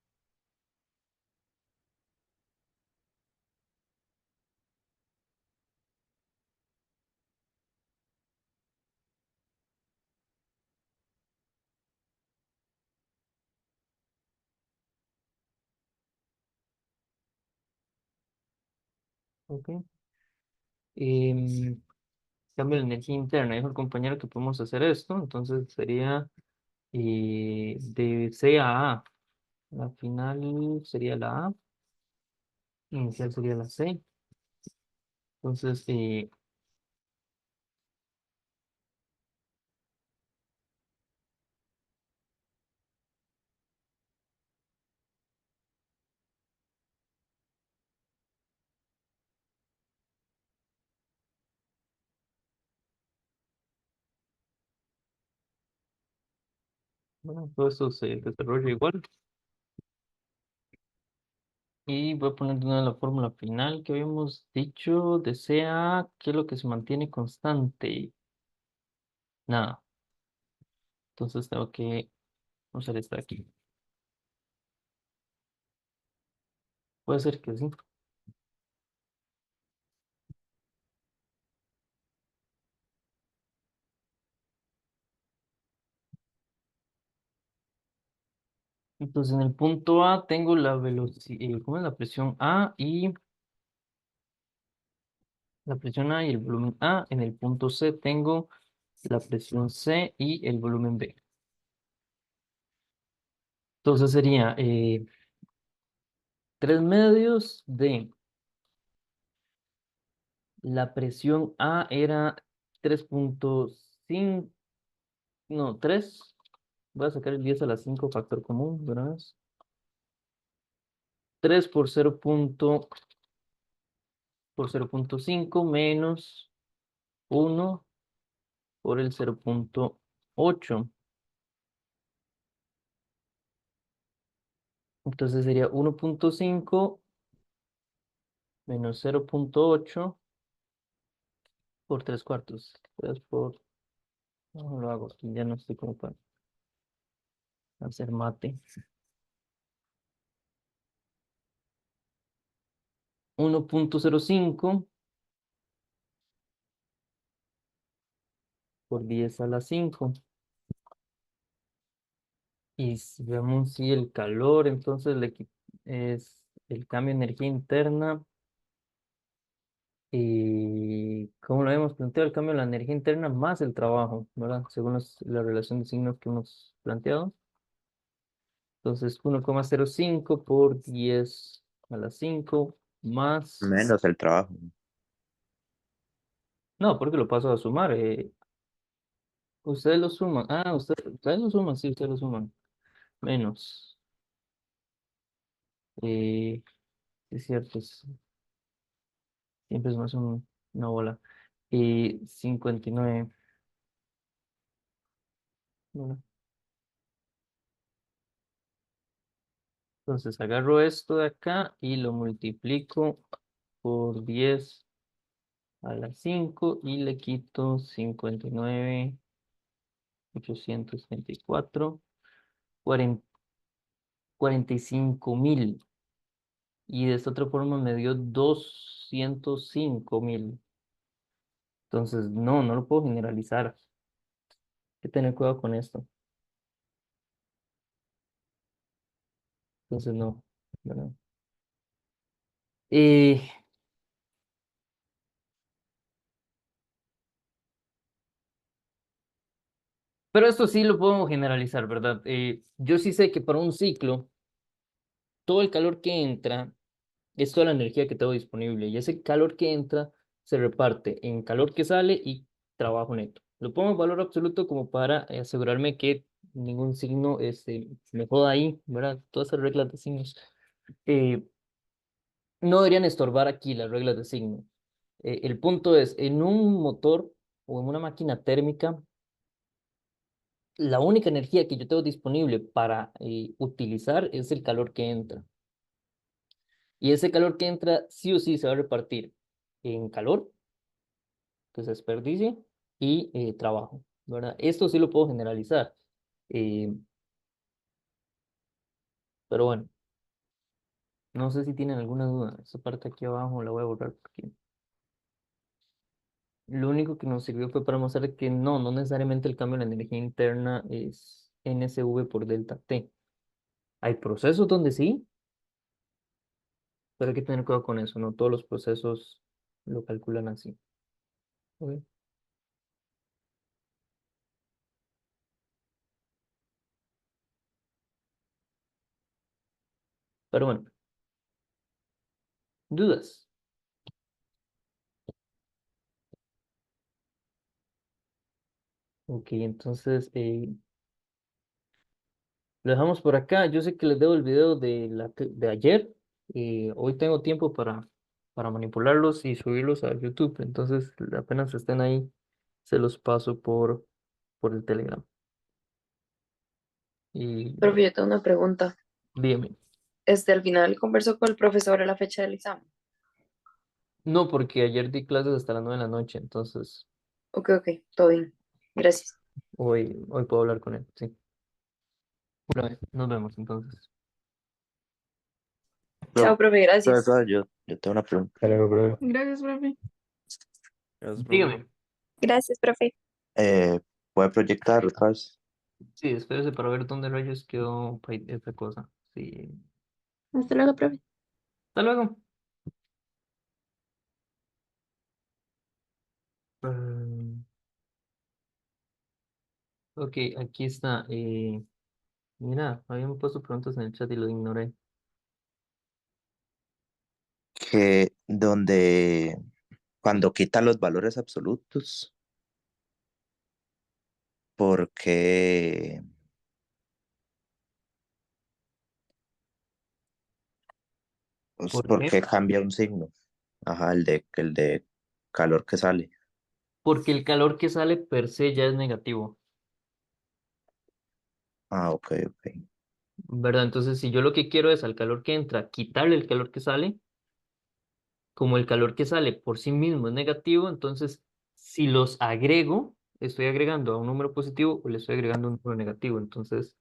Ok. Em, cambio de la energía interna, dijo el compañero que podemos hacer esto, entonces sería de C a A. La final sería la A, inicial sería la C. Entonces, bueno, todo esto se desarrolla igual. Y voy a poner de nuevo la fórmula final que habíamos dicho, de C a A, ¿qué es lo que se mantiene constante? Nada. Entonces tengo que usar esta de aquí. Puede ser que sí. Entonces en el punto A tengo la velocidad, ¿cómo es la presión A y la presión A y el volumen A. En el punto C tengo la presión C y el volumen B. Entonces sería 3 medios de la presión A era 3.5, no, 3. Voy a sacar el 10 a la 5 factor común, ¿verdad? 3 por 0.5 menos 1 por el 0.8. Entonces sería 1.5 menos 0.8 por 3/4. 3 por... No lo hago aquí, ya no estoy como para hacer mate. 1.05 por 10 a la 5. Y si vemos si el calor, entonces es el cambio de energía interna. Y como lo habíamos planteado, el cambio de la energía interna más el trabajo, ¿verdad? Según la relación de signos que hemos planteado. Entonces, 1,05 por 10 a la 5 más... Menos el trabajo. No, porque lo paso a sumar. Ustedes lo suman. Ah, ustedes lo suman, sí, ustedes lo suman. Menos. Sí, es cierto, siempre es más una bola. Y 59. Bueno, entonces agarro esto de acá y lo multiplico por 10 a la 5 y le quito 59.824, 45.000. Y de esta otra forma me dio 205.000. Entonces, no lo puedo generalizar. Hay que tener cuidado con esto. Entonces, no, ¿verdad? Eh, pero esto sí lo puedo generalizar, ¿verdad? Yo sí sé que para un ciclo, todo el calor que entra es toda la energía que tengo disponible. Y ese calor que entra se reparte en calor que sale y trabajo neto. Lo pongo en valor absoluto como para asegurarme que ningún signo me joda ahí, ¿verdad? Todas esas reglas de signos. Eh, no deberían estorbar aquí las reglas de signo. El punto es, en un motor o en una máquina térmica, la única energía que yo tengo disponible para utilizar es el calor que entra. Y ese calor que entra sí o sí se va a repartir en calor, que se desperdicie, y trabajo, ¿verdad? Esto sí lo puedo generalizar. eh, pero bueno, no sé si tienen alguna duda. Esta parte aquí abajo la voy a borrar porque lo único que nos sirvió fue para mostrar que no necesariamente el cambio en la energía interna es NSV por delta T. Hay procesos donde sí, pero hay que tener cuidado con eso, no todos los procesos lo calculan así. ¿Ok? Pero bueno, dudas. Ok, entonces lo dejamos por acá. Yo sé que les debo el video de ayer. Hoy tengo tiempo para manipularlos y subirlos a YouTube. Entonces, apenas estén ahí, se los paso por el Telegram. Y Profe, yo tengo una pregunta. dígame. Al final conversó con el profesor a la fecha del examen. No, porque ayer di clases hasta las 9 de la noche. Entonces, Ok, todo bien. Gracias. hoy puedo hablar con él. Sí. Bueno, nos vemos entonces. Chao, profe, gracias. Yo tengo una pregunta. Hasta luego, bro. Gracias, profe. Dígame. Gracias, profe. Eh, ¿Puede proyectar otra vez? Sí, espérese para ver dónde rayos quedó esta cosa. Sí. Hasta luego, profe. Hasta luego. Mm, ok, aquí está. Mira, habían puesto preguntas en el chat y lo ignoré. Que donde cuando quita los valores absolutos, porque pues, ¿Por qué? porque cambia un signo. Ajá, el de calor que sale. Porque el calor que sale per se ya es negativo, Ah, ok, ok. ¿verdad? Entonces, si yo lo que quiero es al calor que entra, quitarle el calor que sale, como el calor que sale por sí mismo es negativo, entonces si los agrego, estoy agregando a un número positivo o le estoy agregando un número negativo. Entonces,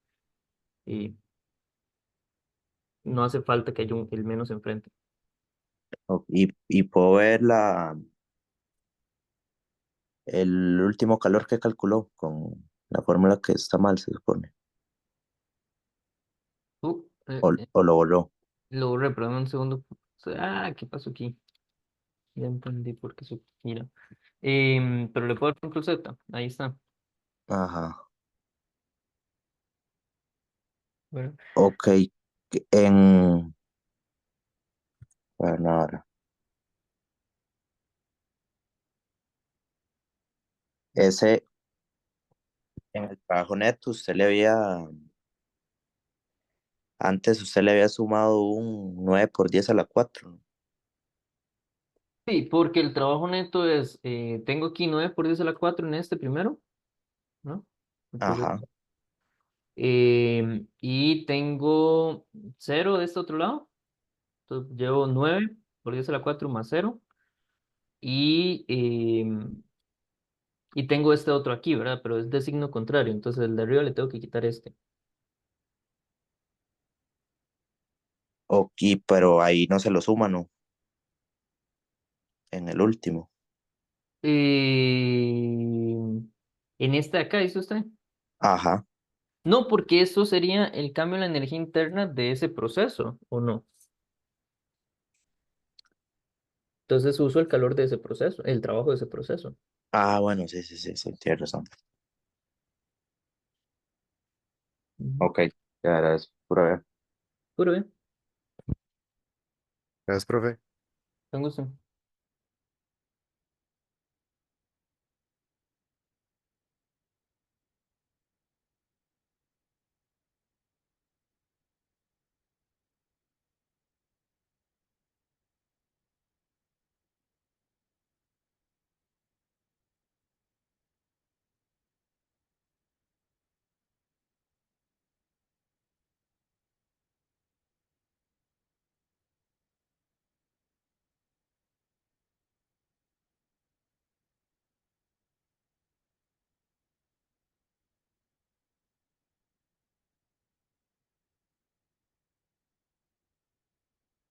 eh, no hace falta que haya el menos enfrente. Y puedo ver el último calor que calculó con la fórmula que está mal, se supone. Uh, O lo voló. lo borré, pero dame un segundo. ¿Qué pasó aquí? Ya entendí por qué se mira. Pero le puedo dar control Z. Ahí está. Ajá. Bueno, Ok. En. Bueno, ahora. Ese, en el trabajo neto, antes usted le había sumado un 9 por 10 a la 4, ¿no? sí, porque el trabajo neto es, tengo aquí 9 por 10 a la 4 en este primero, ¿no? Entonces, Ajá. y tengo 0 de este otro lado. Entonces, llevo 9 por 10 a la 4 más 0. Y, y tengo este otro aquí, ¿verdad? Pero es de signo contrario. Entonces, el de arriba le tengo que quitar este. Ok, pero ahí no se lo suma, ¿no? En el último. En este de acá, ¿dice usted? Ajá. No, porque eso sería el cambio en la energía interna de ese proceso, ¿o no? Entonces uso el calor de ese proceso, el trabajo de ese proceso. Ah, bueno, sí, sí, sí, sí, tienes razón. Ujú. Ok, ya era eso. Pura ver. Puro bien, Gracias, profe. con gusto.